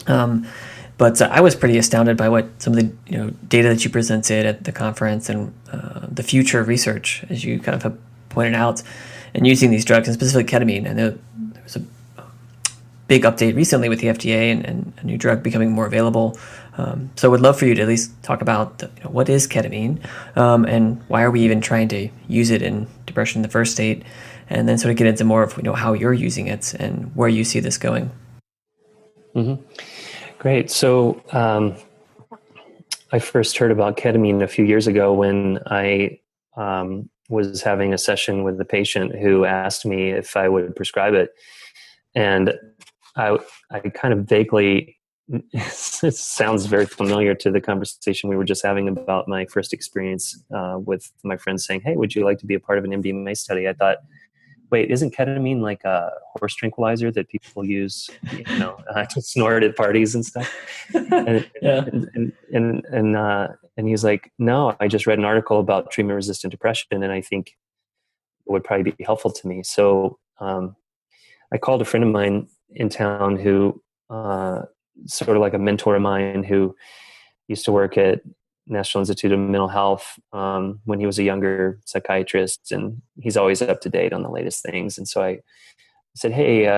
But I was pretty astounded by what some of the data that you presented at the conference, and the future of research, as you kind of have pointed out, and using these drugs, and specifically ketamine. I know there was a big update recently with the FDA and a new drug becoming more available. So I would love for you to at least talk about what is ketamine, and why are we even trying to use it in depression in the first state, and then sort of get into more of how you're using it and where you see this going. Mm-hmm. Great. So I first heard about ketamine a few years ago when I was having a session with a patient who asked me if I would prescribe it. And I kind of vaguely, it sounds very familiar to the conversation we were just having about my first experience with my friends saying, "Hey, would you like to be a part of an MDMA study?" I thought, wait, isn't ketamine like a horse tranquilizer that people use, to snort at parties and stuff? And, Yeah. and he's like, no, I just read an article about treatment-resistant depression, and I think it would probably be helpful to me. So I called a friend of mine in town who, sort of like a mentor of mine, who used to work at National Institute of Mental Health when he was a younger psychiatrist, and he's always up to date on the latest things. And so I said, "Hey,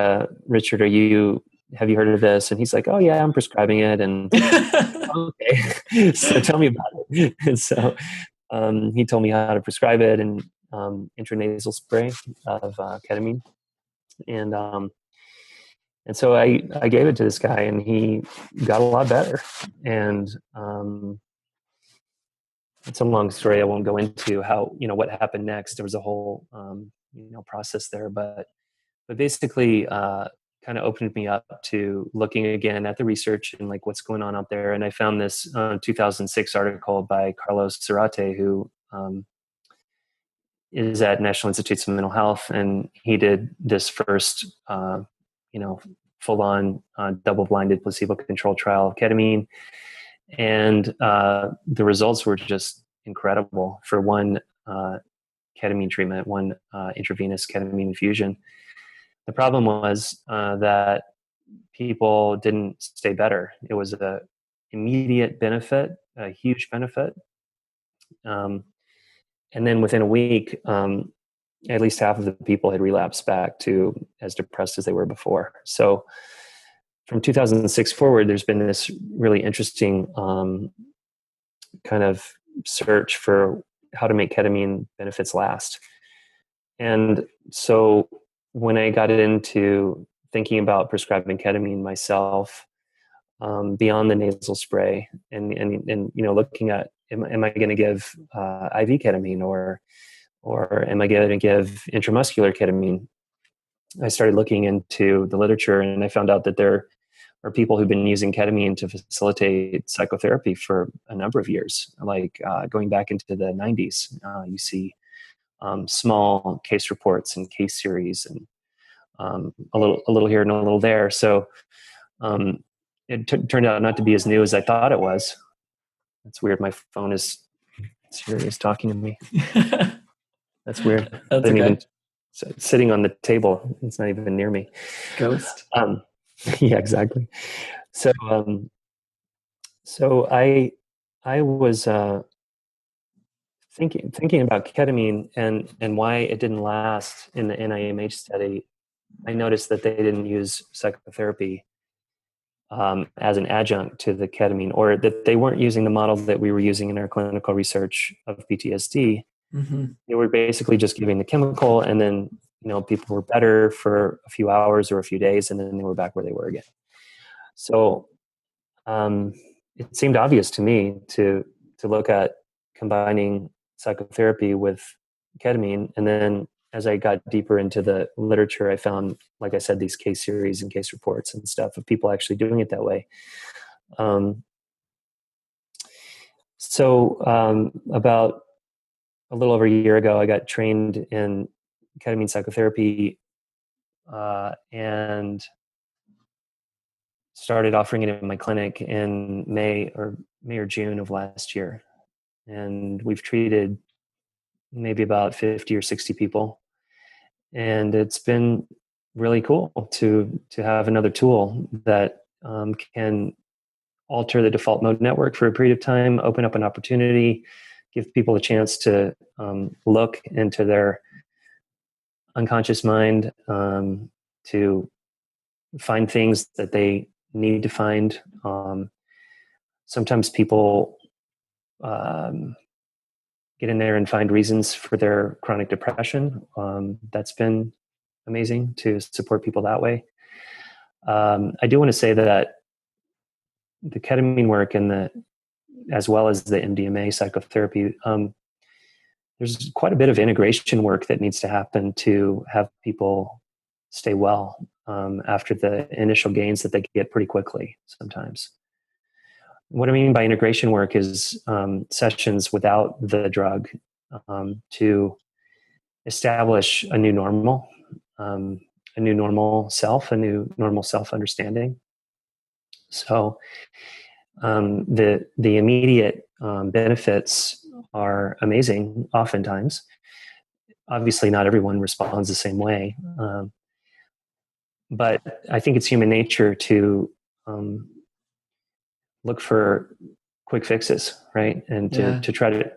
Richard, have you heard of this?" And he's like, "Oh yeah, I'm prescribing it." And okay, so tell me about it. And so he told me how to prescribe it, and intranasal spray of ketamine, and so I gave it to this guy, and he got a lot better. And it's a long story. I won't go into how, what happened next. There was a whole, process there, but basically, kind of opened me up to looking again at the research and like what's going on out there. And I found this 2006 article by Carlos Zarate, who is at National Institutes of Mental Health, and he did this first, full-on double-blinded placebo-controlled trial of ketamine. And the results were just incredible for one ketamine treatment, one intravenous ketamine infusion. The problem was that people didn't stay better. It was an immediate benefit, a huge benefit. And then within a week, at least half of the people had relapsed back to as depressed as they were before. So from 2006 forward, there's been this really interesting kind of search for how to make ketamine benefits last. And so when I got into thinking about prescribing ketamine myself, beyond the nasal spray, and looking at, am I going to give IV ketamine, or or am I going to give intramuscular ketamine? I started looking into the literature, and I found out that there are people who've been using ketamine to facilitate psychotherapy for a number of years, like going back into the 90s. You see small case reports and case series, and a little here and a little there. So it turned out not to be as new as I thought it was. That's weird. My phone is serious talking to me. That's weird. That's okay. Even sitting on the table. It's not even near me. Ghost. Yeah, exactly. So, so I was thinking about ketamine and why it didn't last in the NIMH study. I noticed that they didn't use psychotherapy as an adjunct to the ketamine, or that they weren't using the model that we were using in our clinical research of PTSD. Mm-hmm. They were basically just giving the chemical, and then people were better for a few hours or a few days, and then they were back where they were again. So it seemed obvious to me to look at combining psychotherapy with ketamine. And then as I got deeper into the literature, I found, like I said, these case series and case reports and stuff of people actually doing it that way. So about a little over a year ago, I got trained in ketamine psychotherapy and started offering it in my clinic in May or June of last year. And we've treated maybe about 50 or 60 people. And it's been really cool to have another tool that can alter the default mode network for a period of time, open up an opportunity, give people a chance to look into their unconscious mind, to find things that they need to find. Sometimes people get in there and find reasons for their chronic depression. That's been amazing to support people that way. I do want to say that the ketamine work and as well as the MDMA psychotherapy, there's quite a bit of integration work that needs to happen to have people stay well after the initial gains that they get pretty quickly sometimes. What I mean by integration work is sessions without the drug to establish a new normal self, a new normal self-understanding. So the immediate benefits are amazing oftentimes. Obviously, not everyone responds the same way. But I think it's human nature to look for quick fixes, right? And to try to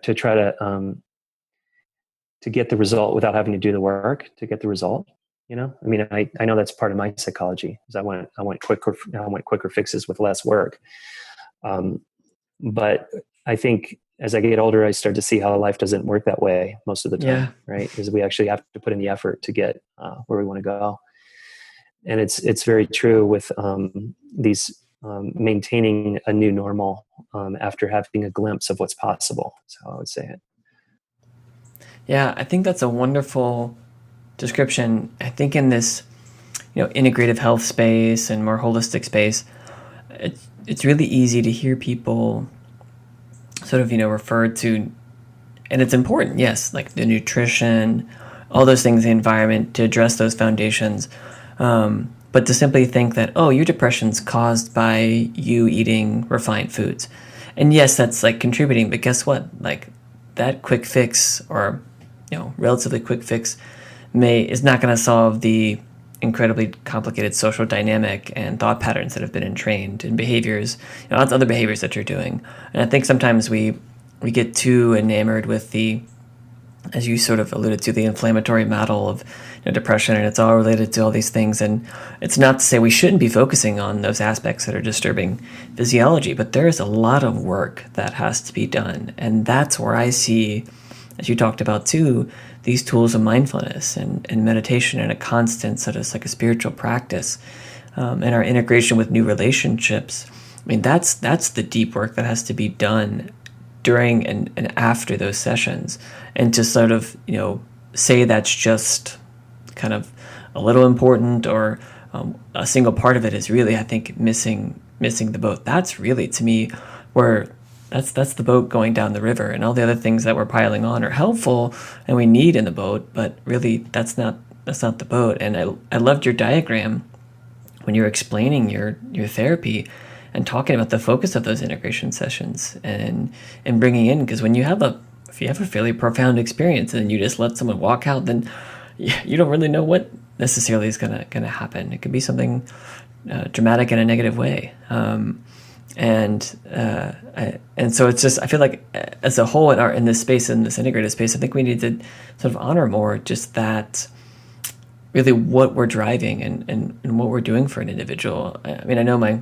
get the result without having to do the work to get the result. I mean, I know that's part of my psychology, is I want quicker fixes with less work. But I think as I get older, I start to see how life doesn't work that way most of the time, right? Because we actually have to put in the effort to get where we want to go. And it's very true with these maintaining a new normal after having a glimpse of what's possible. That's how I would say it. Yeah, I think that's a wonderful description. I think in this, integrative health space and more holistic space, it's really easy to hear people sort of, refer to, and it's important, yes, like the nutrition, all those things, the environment, to address those foundations. But to simply think that, your depression's caused by you eating refined foods. And yes, that's like contributing, but guess what? Like that quick fix, or, relatively quick fix is not going to solve the incredibly complicated social dynamic and thought patterns that have been entrained in behaviors, lots of other behaviors that you're doing. And I think sometimes we get too enamored with the, as you sort of alluded to, the inflammatory model of depression, and it's all related to all these things. And it's not to say we shouldn't be focusing on those aspects that are disturbing physiology, but there is a lot of work that has to be done. And that's where I see, as you talked about too, these tools of mindfulness and meditation and a constant sort of like a spiritual practice, and our integration with new relationships. I mean, that's the deep work that has to be done during and after those sessions, and to sort of, say that's just kind of a little important, or a single part of it is really, I think, missing the boat. That's really, to me, where that's the boat going down the river, and all the other things that we're piling on are helpful and we need in the boat, but really that's not the boat. And I loved your diagram when you were explaining your therapy and talking about the focus of those integration sessions, and bringing in, because if you have a fairly profound experience and you just let someone walk out, then you don't really know what necessarily is gonna happen. It could be something dramatic in a negative way. And so it's just, I feel like as a whole in this space, in this integrated space, I think we need to sort of honor more just that, really what we're driving and what we're doing for an individual. I mean, I know my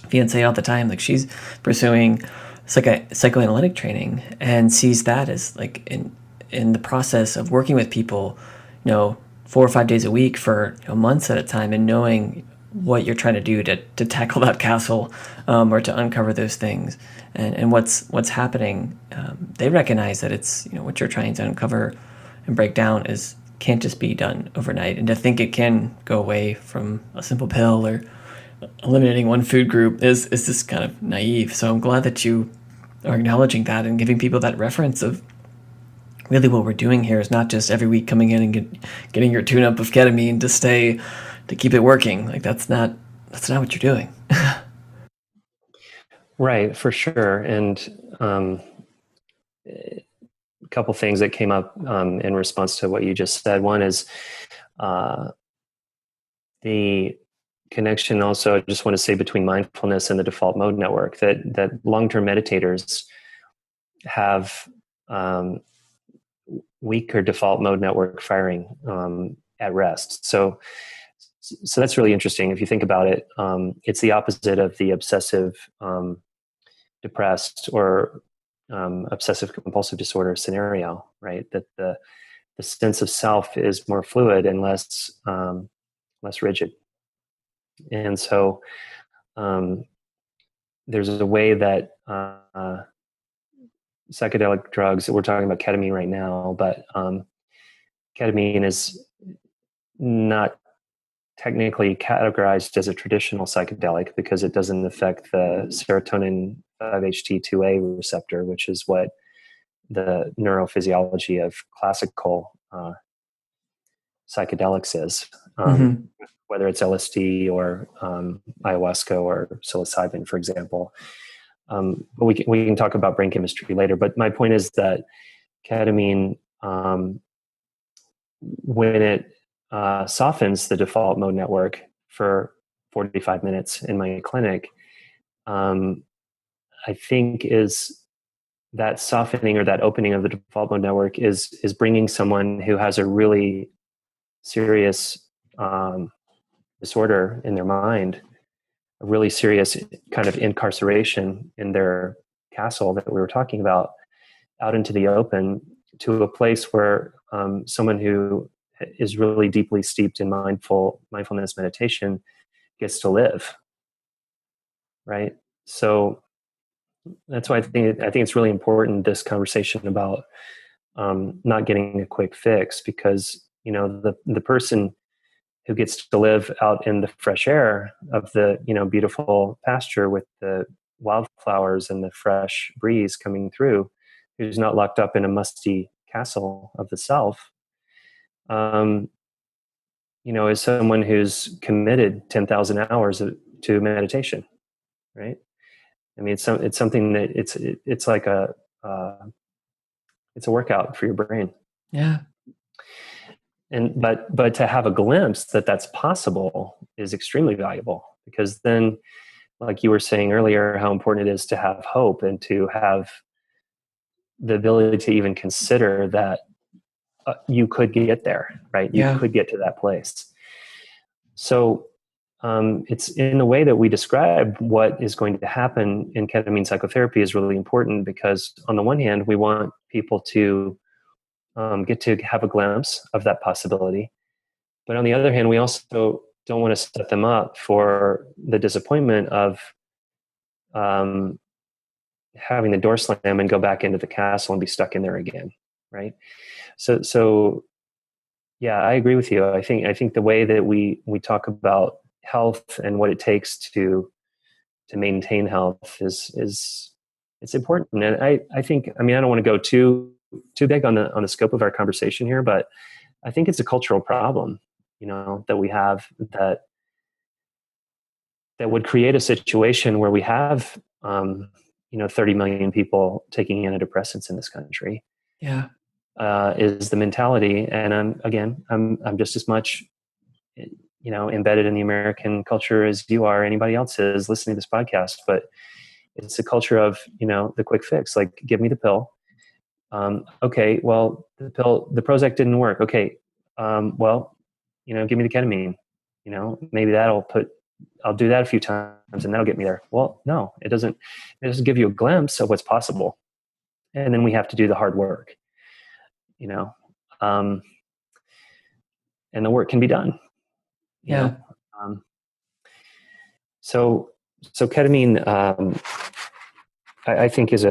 fiance all the time, like she's pursuing psychoanalytic training and sees that as like in the process of working with people, 4 or 5 days a week for months at a time, and knowing what you're trying to do to tackle that castle, or to uncover those things, and what's happening. They recognize that it's, what you're trying to uncover and break down can't just be done overnight, and to think it can go away from a simple pill or eliminating one food group is just kind of naive. So I'm glad that you are acknowledging that and giving people that reference of really what we're doing here is not just every week coming in and getting your tune-up of ketamine to keep it working. Like that's not what you're doing. Right, for sure. And a couple things that came up in response to what you just said. One is the connection also, I just want to say, between mindfulness and the default mode network, that long-term meditators have weaker default mode network firing at rest. So that's really interesting. If you think about it, it's the opposite of the obsessive depressed or obsessive compulsive disorder scenario, right? That the sense of self is more fluid and less rigid. And so there's a way that psychedelic drugs, we're talking about ketamine right now, but ketamine is not technically categorized as a traditional psychedelic because it doesn't affect the serotonin 5-HT2A receptor, which is what the neurophysiology of classical psychedelics is, whether it's LSD or ayahuasca or psilocybin, for example. But we can talk about brain chemistry later. But my point is that ketamine, when it softens the default mode network for 45 minutes in my clinic, I think is that softening or that opening of the default mode network is bringing someone who has a really serious disorder in their mind, a really serious kind of incarceration in their castle that we were talking about, out into the open, to a place where someone who is really deeply steeped in mindfulness meditation gets to live, right? So that's why I think it's really important, this conversation about not getting a quick fix, because the person who gets to live out in the fresh air of the beautiful pasture with the wildflowers and the fresh breeze coming through, who's not locked up in a musty castle of the self, is someone who's committed 10,000 hours to meditation, right? I mean, it's something that it's like it's a workout for your brain. Yeah. And but to have a glimpse that that's possible is extremely valuable, because then, like you were saying earlier, how important it is to have hope and to have the ability to even consider that you could get there, right? You could get to that place. So it's in the way that we describe what is going to happen in ketamine psychotherapy is really important, because on the one hand, we want people to get to have a glimpse of that possibility. But on the other hand, we also don't want to set them up for the disappointment of having the door slam and go back into the castle and be stuck in there again, right? So yeah, I agree with you. I think the way that we talk about health and what it takes to maintain health is it's important. And I think, I mean, I don't want to go too big on the scope of our conversation here, but I think it's a cultural problem, that we have that would create a situation where we have 30 million people taking antidepressants in this country. Yeah. Is the mentality. And I'm just as much, embedded in the American culture as you are, anybody else is listening to this podcast, but it's a culture of, the quick fix, like give me the pill. Okay, well, the Prozac didn't work. Okay. Well, give me the ketamine, maybe I'll do that a few times and that'll get me there. Well, no, it doesn't give you a glimpse of what's possible. And then we have to do the hard work, and the work can be done. Yeah. So ketamine, I think is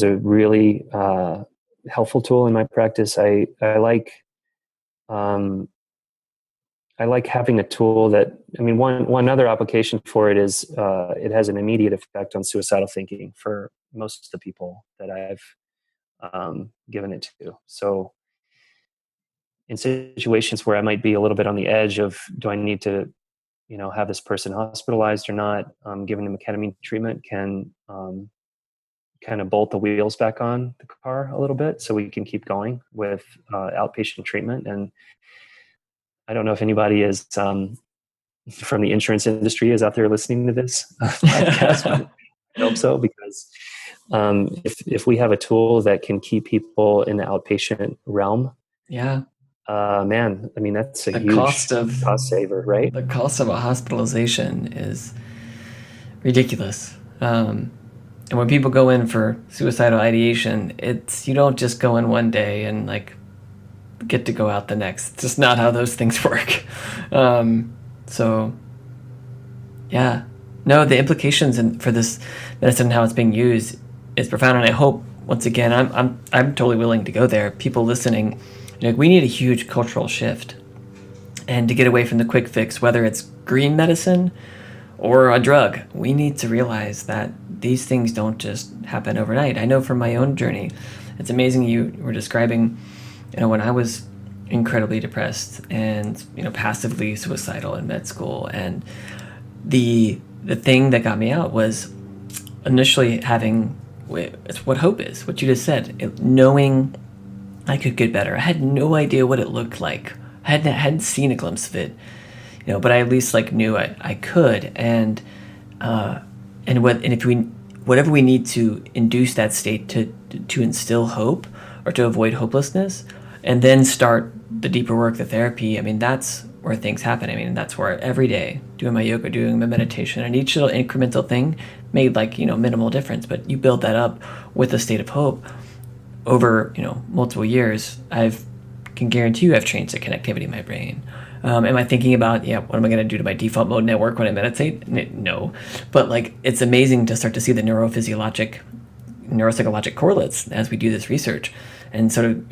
a really helpful tool in my practice. I like having a tool that, one other application for it is it has an immediate effect on suicidal thinking for most of the people that I've given it to. So in situations where I might be a little bit on the edge of, do I need to, have this person hospitalized or not, giving them a ketamine treatment can kind of bolt the wheels back on the car a little bit so we can keep going with outpatient treatment. And I don't know if anybody is from the insurance industry is out there listening to this podcast. I hope so, because if we have a tool that can keep people in the outpatient realm, man, that's a huge cost saver, right? The cost of a hospitalization is ridiculous. And when people go in for suicidal ideation, you don't just go in one day and get to go out the next. It's just not how those things work. So yeah, no, the implications for this medicine and how it's being used is profound. And I hope, once again, I'm totally willing to go there. People listening, we need a huge cultural shift, and to get away from the quick fix, whether it's green medicine or a drug, we need to realize that these things don't just happen overnight. I know from my own journey, it's amazing you were describing, when I was incredibly depressed and, passively suicidal in med school. And the thing that got me out was initially it's what hope is, what you just said, knowing I could get better. I had no idea what it looked like. I hadn't seen a glimpse of it, but I at least knew I could. And whatever we need to induce that state to instill hope or to avoid hopelessness, and then start the deeper work, the therapy. That's where things happen. That's where every day doing my yoga, doing my meditation, and each little incremental thing made minimal difference. But you build that up with a state of hope over multiple years. Can guarantee you I've changed the connectivity in my brain. Am I thinking about, what am I going to do to my default mode network when I meditate? No. But it's amazing to start to see the neuropsychologic correlates as we do this research, and sort of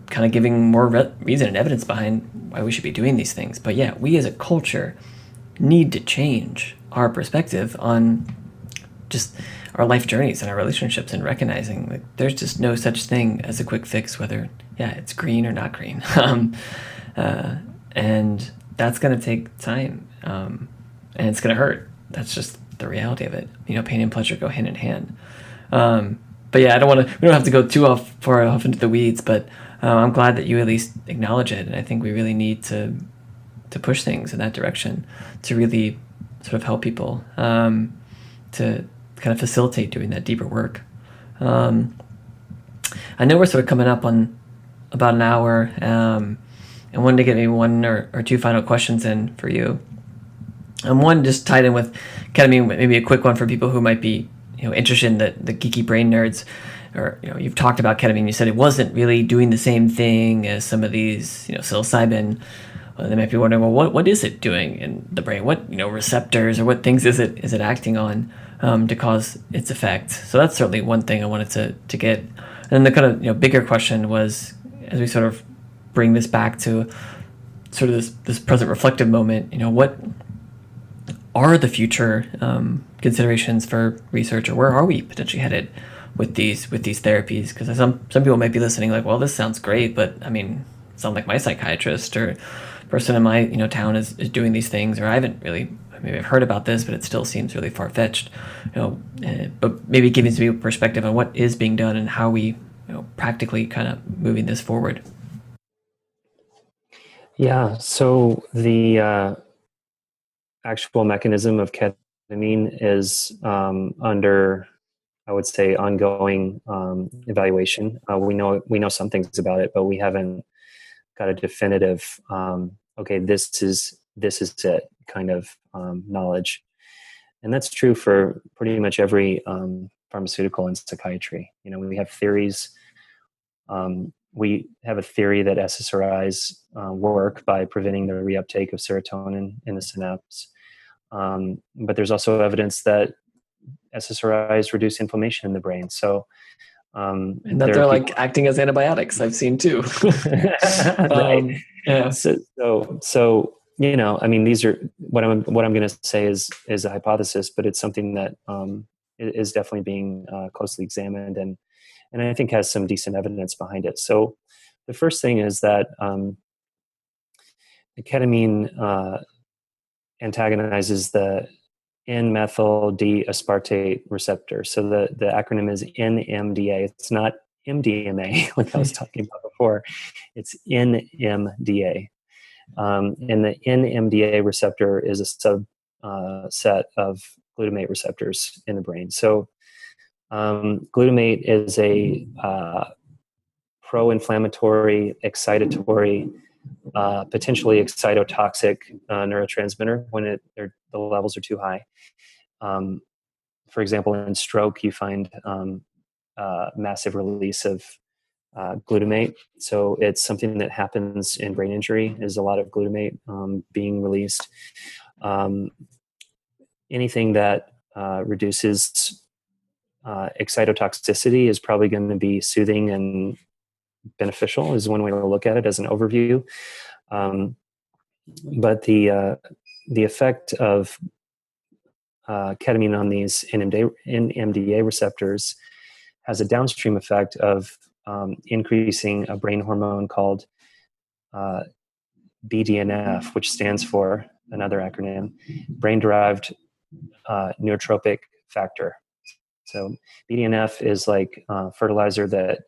kind of giving more reason and evidence behind why we should be doing these things. But yeah, we as a culture need to change our perspective on just our life journeys and our relationships, and recognizing there's just no such thing as a quick fix, whether it's green or not green. And that's going to take time, and it's going to hurt. That's just the reality of it. Pain and pleasure go hand in hand. But yeah, we don't have to go too far off into the weeds, but I'm glad that you at least acknowledge it. And I think we really need to push things in that direction to really sort of help people, to kind of facilitate doing that deeper work. I know we're sort of coming up on about an hour, and wanted to get maybe one or two final questions in for you. One just tied in with ketamine, maybe a quick one for people who might be interested in the geeky brain nerds, or you've talked about ketamine. You said it wasn't really doing the same thing as some of these psilocybin. They might be wondering, well, what is it doing in the brain? What receptors or what things is it acting on? to cause its effect. So that's certainly one thing I wanted to get. And the kind of bigger question was, as we sort of bring this back to sort of this present reflective moment, what are the future considerations for research, or where are we potentially headed with these therapies? Because some people might be listening like, well, this sounds great, but I mean, it sounds like my psychiatrist or person in my town is doing these things, or I haven't really, maybe I've heard about this, but it still seems really far-fetched. But maybe giving some perspective on what is being done and how we practically kind of moving this forward. Yeah, so the actual mechanism of ketamine is under, I would say, ongoing evaluation. We know some things about it, but we haven't got a definitive okay, this is it kind of knowledge. And that's true for pretty much every pharmaceutical in psychiatry. We have theories. We have a theory that SSRIs work by preventing the reuptake of serotonin in the synapse. But there's also evidence that SSRIs reduce inflammation in the brain. So, and that they're like acting as antibiotics. I've seen too. Right. Yeah. So I mean, these are what I'm going to say is a hypothesis, but it's something that is definitely being closely examined and I think has some decent evidence behind it. So, the first thing is that the ketamine antagonizes the N-methyl-D-aspartate receptor. So the acronym is NMDA. It's not MDMA, like I was talking about before. It's NMDA. And the NMDA receptor is a subset of glutamate receptors in the brain. So glutamate is a pro-inflammatory, excitatory, potentially excitotoxic neurotransmitter when the levels are too high. For example, in stroke, you find massive release of glutamate. So it's something that happens in brain injury, is a lot of glutamate being released. Anything that reduces excitotoxicity is probably going to be soothing and beneficial, is one way to look at it as an overview. But the effect of ketamine on these NMDA receptors has a downstream effect of increasing a brain hormone called BDNF, which stands for another acronym, brain-derived neurotrophic factor. So BDNF is like fertilizer that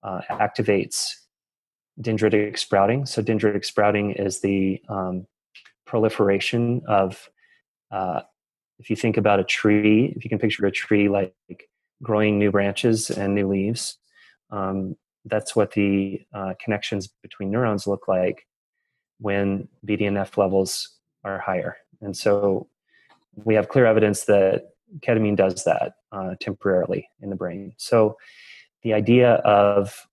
activates dendritic sprouting. So dendritic sprouting is the proliferation of, if you think about a tree, if you can picture a tree like growing new branches and new leaves, that's what the connections between neurons look like when BDNF levels are higher. And so we have clear evidence that ketamine does that temporarily in the brain. So the idea of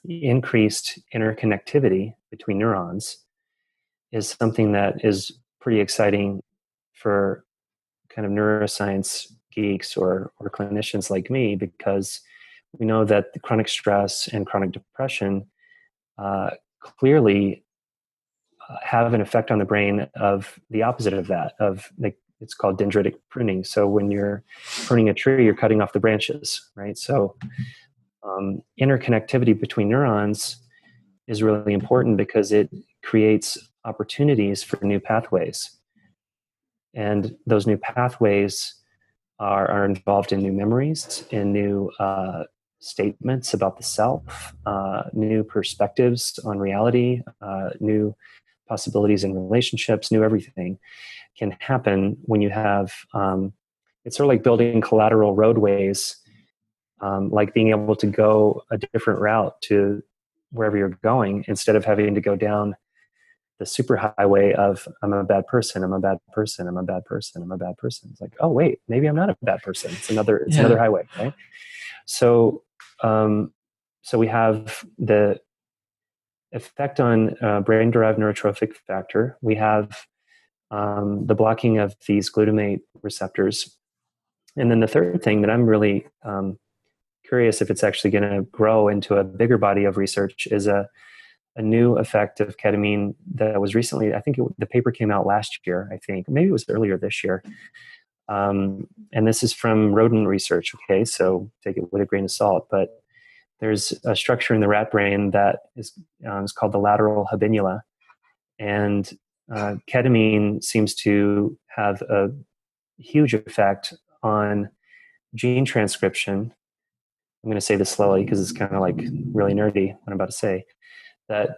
increased interconnectivity between neurons is something that is pretty exciting for kind of neuroscience geeks or clinicians like me, because we know that the chronic stress and chronic depression clearly have an effect on the brain of the opposite of that, of like, it's called dendritic pruning. So when you're pruning a tree, you're cutting off the branches, right? So interconnectivity between neurons is really important because it creates opportunities for new pathways. And those new pathways are involved in new memories, in new statements about the self, new perspectives on reality, new possibilities in relationships, new everything can happen when you have, it's sort of like building collateral roadways, like being able to go a different route to wherever you're going instead of having to go down the superhighway of I'm a bad person, I'm a bad person, I'm a bad person, I'm a bad person. It's like, oh wait, maybe I'm not a bad person. It's another highway, right? So, so we have the effect on brain-derived neurotrophic factor. We have the blocking of these glutamate receptors. And then the third thing that I'm really curious if it's actually going to grow into a bigger body of research is a new effect of ketamine that was recently, I think the paper came out last year, I think, maybe it was earlier this year. And this is from rodent research, okay, so take it with a grain of salt, but there's a structure in the rat brain that is called the lateral habenula, and ketamine seems to have a huge effect on gene transcription. I'm going to say this slowly because it's kind of like really nerdy what I'm about to say. That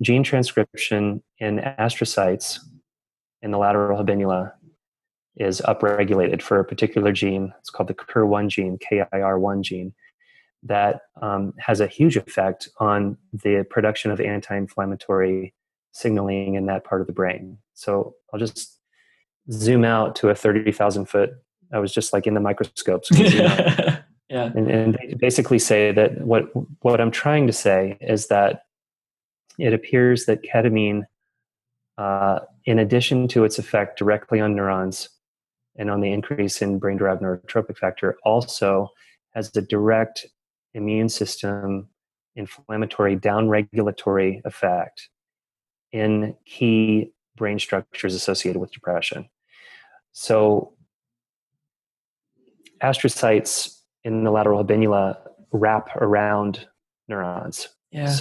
gene transcription in astrocytes in the lateral habenula is upregulated for a particular gene. It's called the KIR1 gene, KIR1 gene, that has a huge effect on the production of anti-inflammatory signaling in that part of the brain. So I'll just zoom out to a 30,000 foot. I was just like in the microscope. So yeah. And basically say that what I'm trying to say is that it appears that ketamine, in addition to its effect directly on neurons and on the increase in brain-derived neurotrophic factor, also has a direct immune system inflammatory downregulatory effect in key brain structures associated with depression. So astrocytes in the lateral habenula wrap around neurons. Yeah.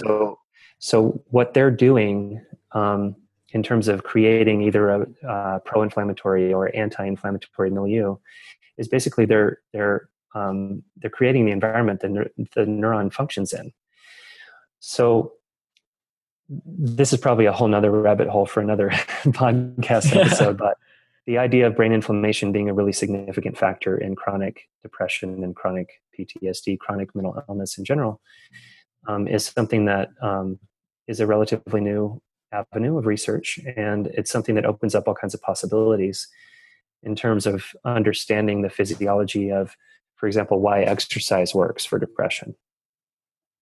So what they're doing in terms of creating either a pro-inflammatory or anti-inflammatory milieu is basically they're creating the environment that the neuron functions in. So this is probably a whole nother rabbit hole for another podcast episode, but the idea of brain inflammation being a really significant factor in chronic depression and chronic PTSD, chronic mental illness in general, is something that is a relatively new avenue of research. And it's something that opens up all kinds of possibilities in terms of understanding the physiology of, for example, why exercise works for depression,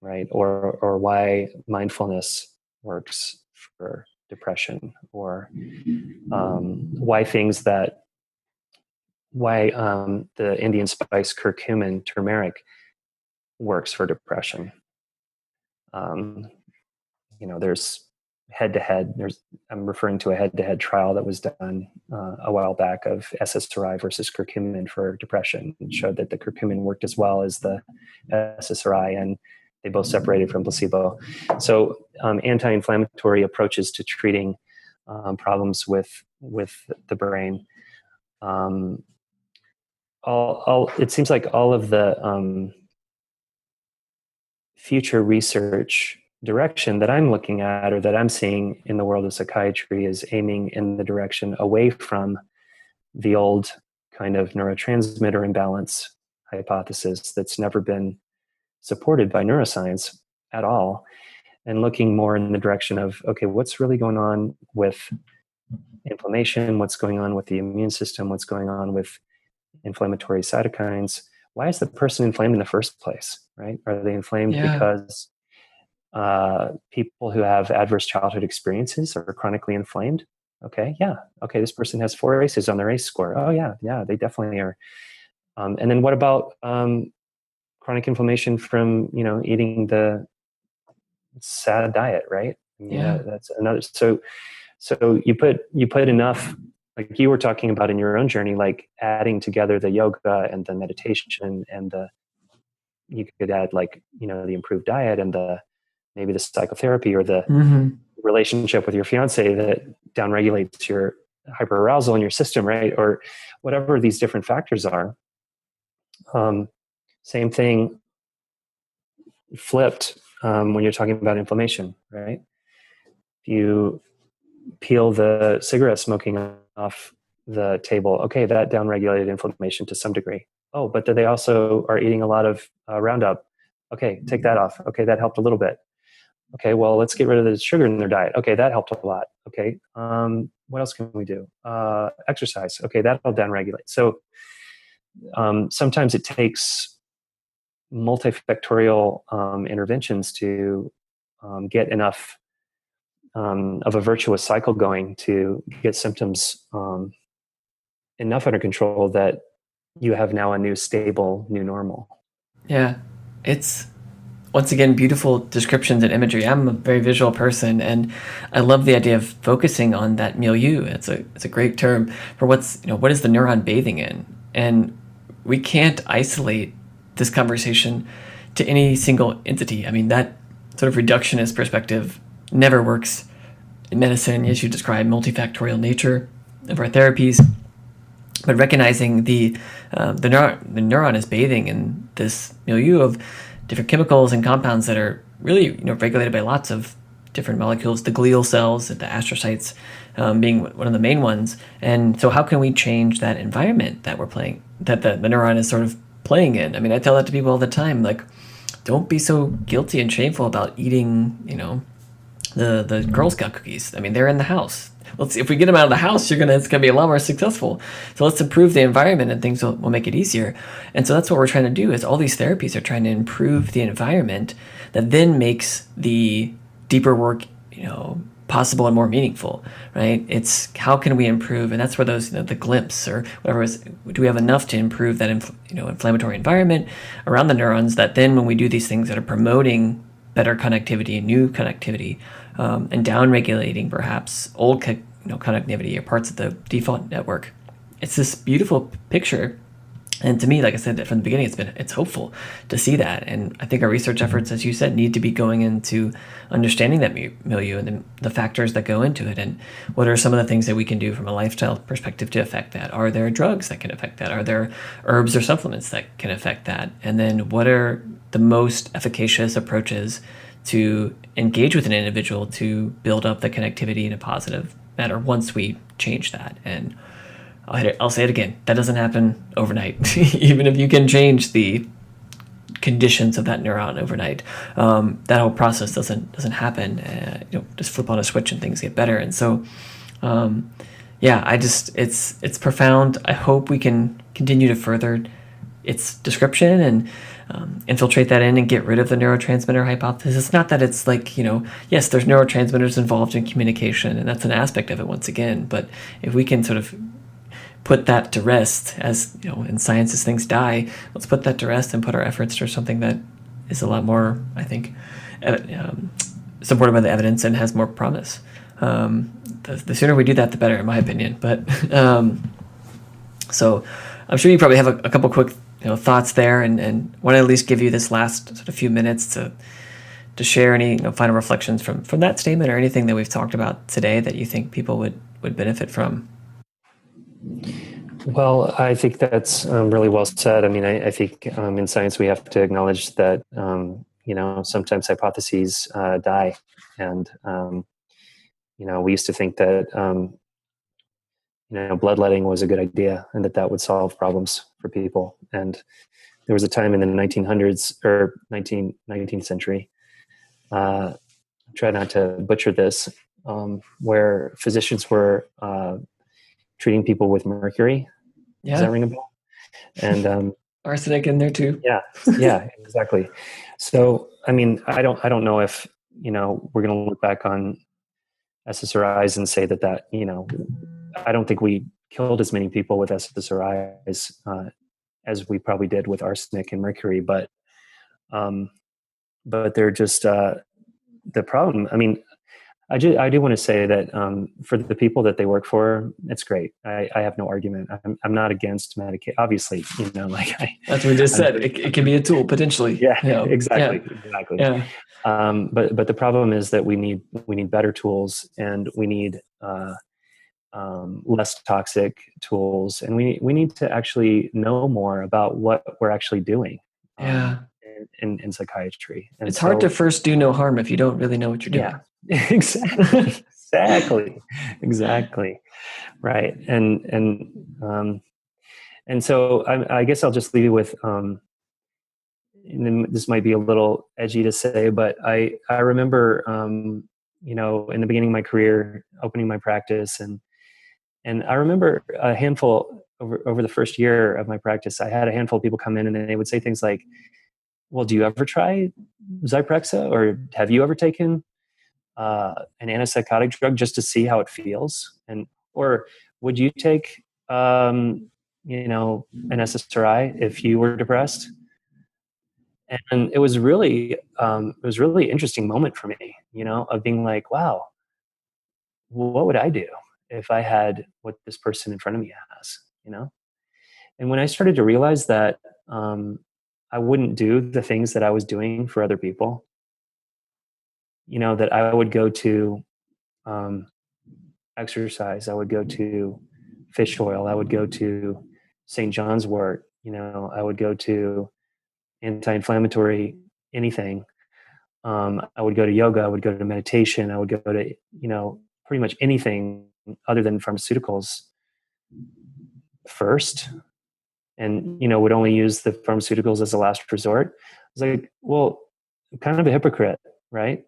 right? Or why mindfulness works for depression, or why the Indian spice curcumin, turmeric, works for depression. There's head-to-head. I'm referring to a head-to-head trial that was done a while back of SSRI versus curcumin for depression, and showed that the curcumin worked as well as the SSRI, and they both separated from placebo. So anti-inflammatory approaches to treating problems with the brain. It seems like all of the future research direction that I'm looking at, or that I'm seeing in the world of psychiatry, is aiming in the direction away from the old kind of neurotransmitter imbalance hypothesis that's never been supported by neuroscience at all, and looking more in the direction of, okay, what's really going on with inflammation? What's going on with the immune system? What's going on with inflammatory cytokines? Why is the person inflamed in the first place, right? Are they inflamed because people who have adverse childhood experiences are chronically inflamed? Okay, yeah. Okay, this person has 4 aces on their ACE score. Oh, yeah, they definitely are. And then what about chronic inflammation from eating the sad diet, right? That's another. So you put enough, like you were talking about in your own journey, like adding together the yoga and the meditation and you could add like the improved diet and maybe the psychotherapy or the relationship with your fiance that downregulates your hyperarousal in your system, right? Or whatever these different factors are. Same thing flipped when you're talking about inflammation, right? If you peel the cigarette smoking off the table, okay, that downregulated inflammation to some degree. Oh, but they also are eating a lot of Roundup. Okay, take that off. Okay, that helped a little bit. Okay, well, let's get rid of the sugar in their diet. Okay, that helped a lot. Okay, what else can we do? Exercise. Okay, that'll downregulate. So sometimes it takes multifactorial interventions to get enough of a virtuous cycle going to get symptoms enough under control that you have now a new stable new normal. Yeah, it's once again beautiful descriptions and imagery. I'm a very visual person, and I love the idea of focusing on that milieu. It's a great term for what is the neuron bathing in, and we can't isolate this conversation to any single entity. I mean, that sort of reductionist perspective never works in medicine, as you describe, multifactorial nature of our therapies. But recognizing the neuron is bathing in this milieu of different chemicals and compounds that are really regulated by lots of different molecules, the glial cells, the astrocytes being one of the main ones. And so how can we change that environment that we're playing, that the neuron is sort of playing in? I mean, I tell that to people all the time, like, don't be so guilty and shameful about eating, the Girl Scout cookies. I mean, they're in the house. If we get them out of the house, it's gonna be a lot more successful. So let's improve the environment, and things will make it easier. And so that's what we're trying to do. Is all these therapies are trying to improve the environment that then makes the deeper work, possible and more meaningful, right? It's how can we improve, and that's where those, the glimpse or whatever is. Do we have enough to improve that, inflammatory environment around the neurons that then, when we do these things that are promoting better connectivity and new connectivity, and down-regulating perhaps old connectivity or parts of the default network. It's this beautiful picture. And to me, like I said from the beginning, it's hopeful to see that. And I think our research efforts, as you said, need to be going into understanding that milieu and the factors that go into it. And what are some of the things that we can do from a lifestyle perspective to affect that? Are there drugs that can affect that? Are there herbs or supplements that can affect that? And then what are the most efficacious approaches to engage with an individual to build up the connectivity in a positive manner once we change that? And I'll say it again, that doesn't happen overnight. Even if you can change the conditions of that neuron overnight, that whole process doesn't happen. Just flip on a switch and things get better. And so, it's profound. I hope we can continue to further its description and infiltrate that in and get rid of the neurotransmitter hypothesis. It's not that it's like, yes, there's neurotransmitters involved in communication, and that's an aspect of it once again. But if we can sort of put that to rest, as in science, as things die, let's put that to rest and put our efforts towards something that is a lot more, I think, supported by the evidence and has more promise. The sooner we do that, the better, in my opinion. But so I'm sure you probably have a couple quick thoughts there, and want to at least give you this last sort of few minutes to share any final reflections from that statement, or anything that we've talked about today that you think people would benefit from. Well, I think that's really well said. I mean, I think in science we have to acknowledge that sometimes hypotheses die, and we used to think that bloodletting was a good idea and that would solve problems for people. And there was a time in the 1900s or 19th century, try not to butcher this, where physicians were treating people with mercury. Yeah. Does that ring a bell? And arsenic in there too. Yeah, exactly. So, I mean, I don't know if we're going to look back on SSRIs and say that I don't think we killed as many people with SSRIs as we probably did with arsenic and mercury, but they're just the problem. I mean, I do want to say that for the people that they work for, it's great. I have no argument. I'm not against medication. Obviously, that's what we just said. It can be a tool potentially. Yeah, exactly. Yeah. But the problem is that we need better tools, and we need less toxic tools, and we need to actually know more about what we're actually doing. In psychiatry. And it's hard to first do no harm if you don't really know what you're doing. Yeah, exactly. Right. And so I guess I'll just leave you with, and this might be a little edgy to say, but I remember, in the beginning of my career, opening my practice, and I remember a handful over the first year of my practice, I had a handful of people come in and they would say things like, well, do you ever try Zyprexa, or have you ever taken an antipsychotic drug just to see how it feels? And or would you take an SSRI if you were depressed? And it was really interesting moment for me, of being like, wow, what would I do if I had what this person in front of me has? And when I started to realize that I wouldn't do the things that I was doing for other people, that I would go to um, exercise, I would go to fish oil, I would go to St. John's wort, I would go to anti-inflammatory anything. I would go to yoga, I would go to meditation, I would go to, pretty much anything other than pharmaceuticals first, and, would only use the pharmaceuticals as a last resort. I was like, well, I'm kind of a hypocrite, right?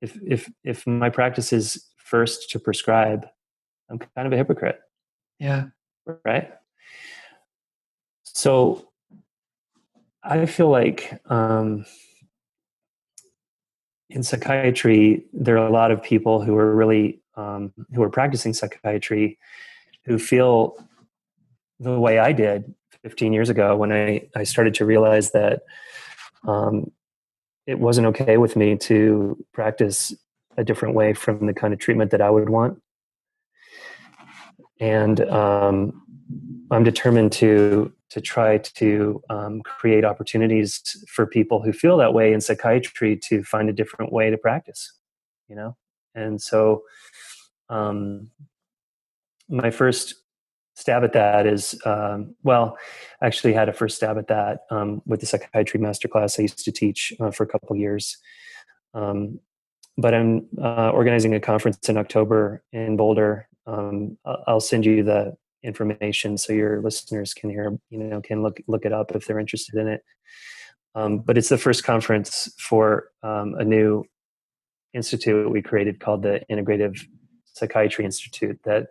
If my practice is first to prescribe, I'm kind of a hypocrite. Yeah. Right. So I feel like in psychiatry, there are a lot of people who are really who are practicing psychiatry who feel the way I did 15 years ago when I started to realize that it wasn't okay with me to practice a different way from the kind of treatment that I would want. And I'm determined to try to create opportunities for people who feel that way in psychiatry to find a different way to practice, And so my first stab at that is, actually had a first stab at that with the psychiatry masterclass I used to teach for a couple of years. But I'm organizing a conference in October in Boulder. I'll send you the information so your listeners can can look it up if they're interested in it. But it's the first conference for a new institute we created called the Integrative Psychiatry Institute that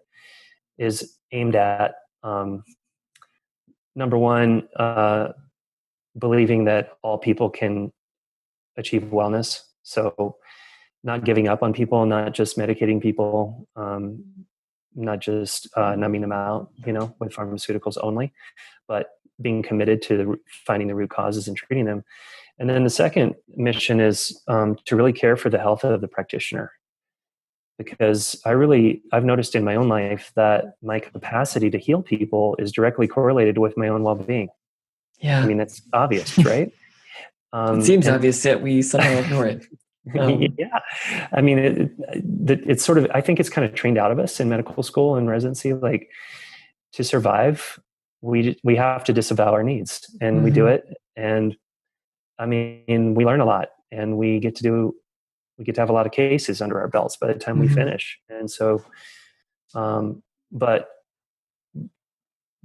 is aimed at, number one, believing that all people can achieve wellness. So not giving up on people, not just medicating people, not just numbing them out, with pharmaceuticals only, but being committed to finding the root causes and treating them. And then the second mission is to really care for the health of the practitioner. Because I've noticed in my own life that my capacity to heal people is directly correlated with my own well-being. Yeah. I mean, that's obvious, right? It seems obvious, yet we somehow ignore it. Yeah. I mean, it's sort of, I think it's kind of trained out of us in medical school and residency. Like, to survive, we have to disavow our needs, and we do it. And I mean, we learn a lot, and we get to have a lot of cases under our belts by the time we finish. And so, but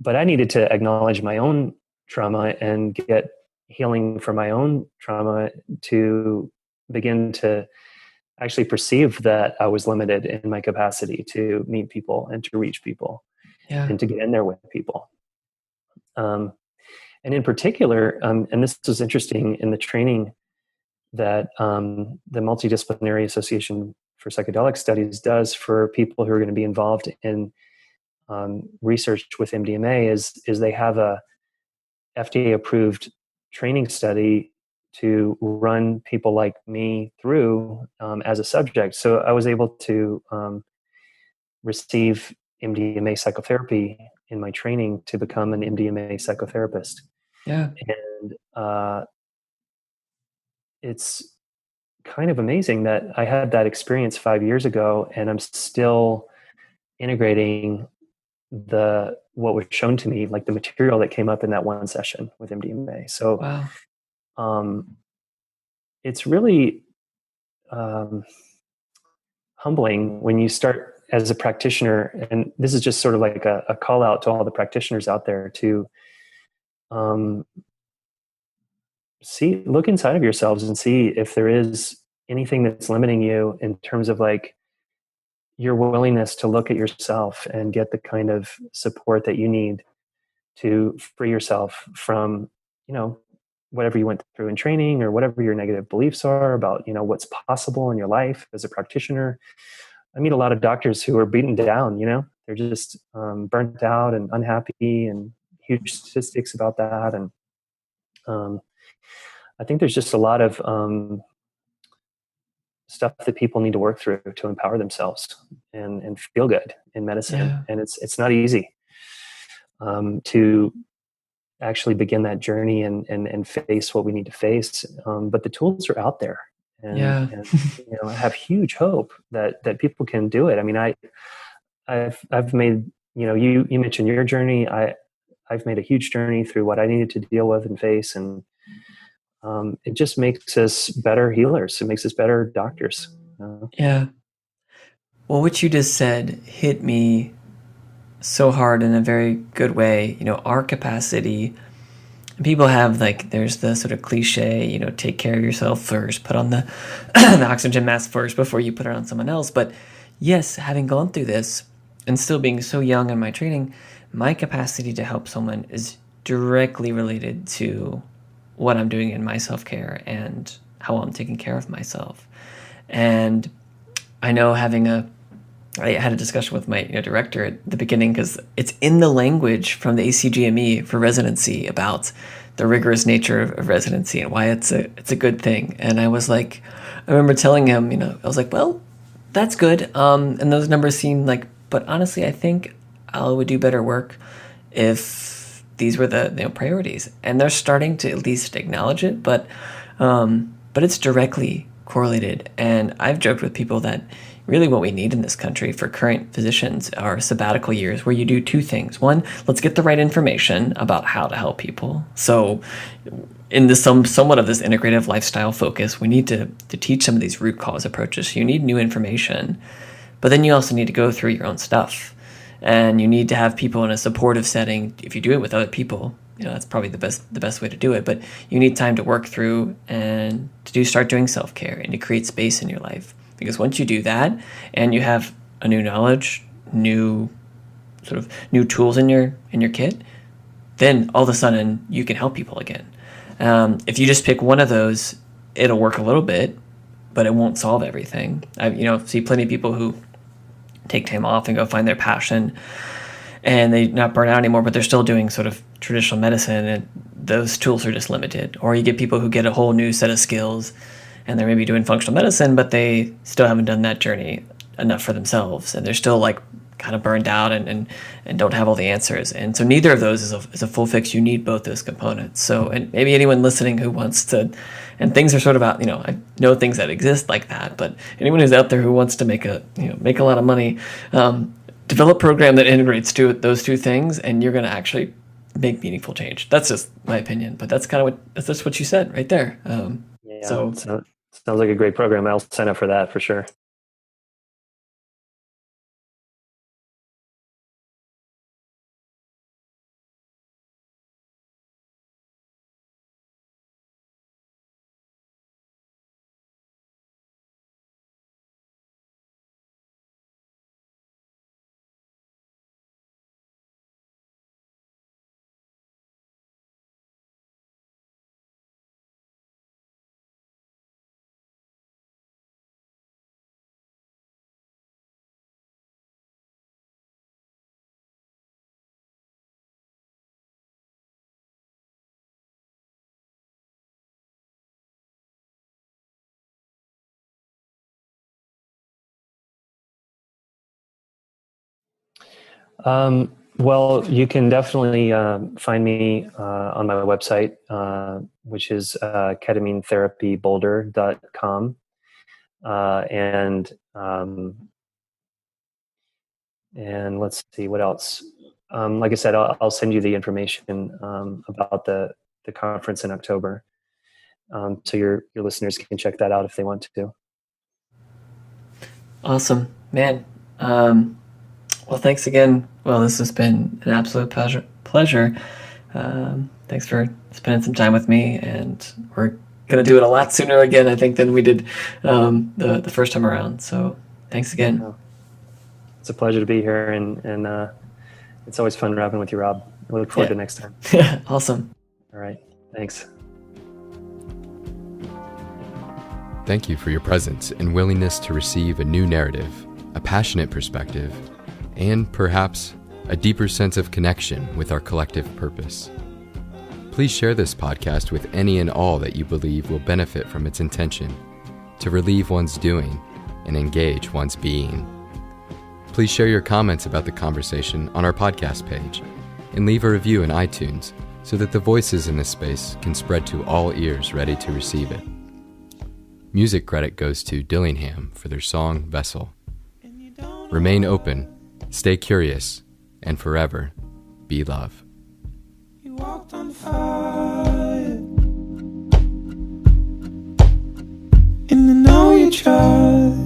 I needed to acknowledge my own trauma and get healing from my own trauma to begin to actually perceive that I was limited in my capacity to meet people and to reach people and to get in there with people. And in particular, and this was interesting in the training that the Multidisciplinary Association for Psychedelic Studies does for people who are going to be involved in research with MDMA is they have a FDA-approved training study to run people like me through as a subject. So I was able to receive MDMA psychotherapy in my training to become an MDMA psychotherapist. Yeah. And it's kind of amazing that I had that experience 5 years ago, and I'm still integrating what was shown to me, like the material that came up in that one session with MDMA. So, wow. It's really humbling when you start as a practitioner, and this is just sort of like a call out to all the practitioners out there to look inside of yourselves and see if there is anything that's limiting you in terms of like your willingness to look at yourself and get the kind of support that you need to free yourself from, whatever you went through in training, or whatever your negative beliefs are about, what's possible in your life as a practitioner. I meet a lot of doctors who are beaten down, they're just burnt out and unhappy, and huge statistics about that. And I think there's just a lot of stuff that people need to work through to empower themselves and feel good in medicine. Yeah. And it's not easy to actually begin that journey and face what we need to face. But the tools are out there. And I have huge hope that people can do it. I mean, I've made, you mentioned your journey. I've made a huge journey through what I needed to deal with and face. And it just makes us better healers. It makes us better doctors. Yeah. Well, what you just said hit me so hard in a very good way. Our capacity, people have there's the sort of cliche, take care of yourself first, put on the, the oxygen mask first before you put it on someone else. But yes, having gone through this and still being so young in my training, my capacity to help someone is directly related to what I'm doing in my self-care and how I'm taking care of myself. And I know I had a discussion with my director at the beginning, because it's in the language from the ACGME for residency about the rigorous nature of residency and why it's a good thing. And I was like, I remember telling him, I was like, well, that's good. And those numbers seem but honestly, I think I would do better work if these were the priorities. And they're starting to at least acknowledge it, but it's directly correlated. And I've joked with people that really what we need in this country for current physicians are sabbatical years where you do two things. One, let's get the right information about how to help people. So in this somewhat of this integrative lifestyle focus, we need to teach some of these root cause approaches. So you need new information, but then you also need to go through your own stuff. And you need to have people in a supportive setting. If you do it with other people, that's probably the best way to do it. But you need time to work through and start doing self-care and to create space in your life. Because once you do that and you have a new knowledge, new tools in your kit, then all of a sudden you can help people again. If you just pick one of those, it'll work a little bit, but it won't solve everything. I see plenty of people who take time off and go find their passion, and they not burn out anymore, but they're still doing sort of traditional medicine, and those tools are just limited. Or you get people who get a whole new set of skills, and they're maybe doing functional medicine, but they still haven't done that journey enough for themselves, and they're still kind of burned out and don't have all the answers. And so neither of those is a full fix. You need both those components. So, and maybe anyone listening who wants to, and things are sort of out, I know things that exist like that, but anyone who's out there who wants to make a lot of money, develop a program that integrates those two things, and you're going to actually make meaningful change. That's just my opinion, but that's that's what you said right there. So sounds like a great program. I'll sign up for that for sure. Well, you can definitely find me on my website, which is ketaminetherapyboulder.com. And let's see what else. Like I said, I'll send you the information about the conference in October, so your listeners can check that out if they want to. Awesome, man. Well, thanks again. Well, this has been an absolute pleasure. Thanks for spending some time with me, and we're going to do it a lot sooner again, I think, than we did the first time around. So thanks again. It's a pleasure to be here, and it's always fun rapping with you, Rob. I look forward to next time. Awesome. All right. Thanks. Thank you for your presence and willingness to receive a new narrative, a passionate perspective, and perhaps a deeper sense of connection with our collective purpose. Please share this podcast with any and all that you believe will benefit from its intention to relieve one's doing and engage one's being. Please share your comments about the conversation on our podcast page and leave a review in iTunes so that the voices in this space can spread to all ears ready to receive it. Music credit goes to Dillingham for their song Vessel. Remain open, stay curious, and forever be love. You walked on fire, and I know you tried.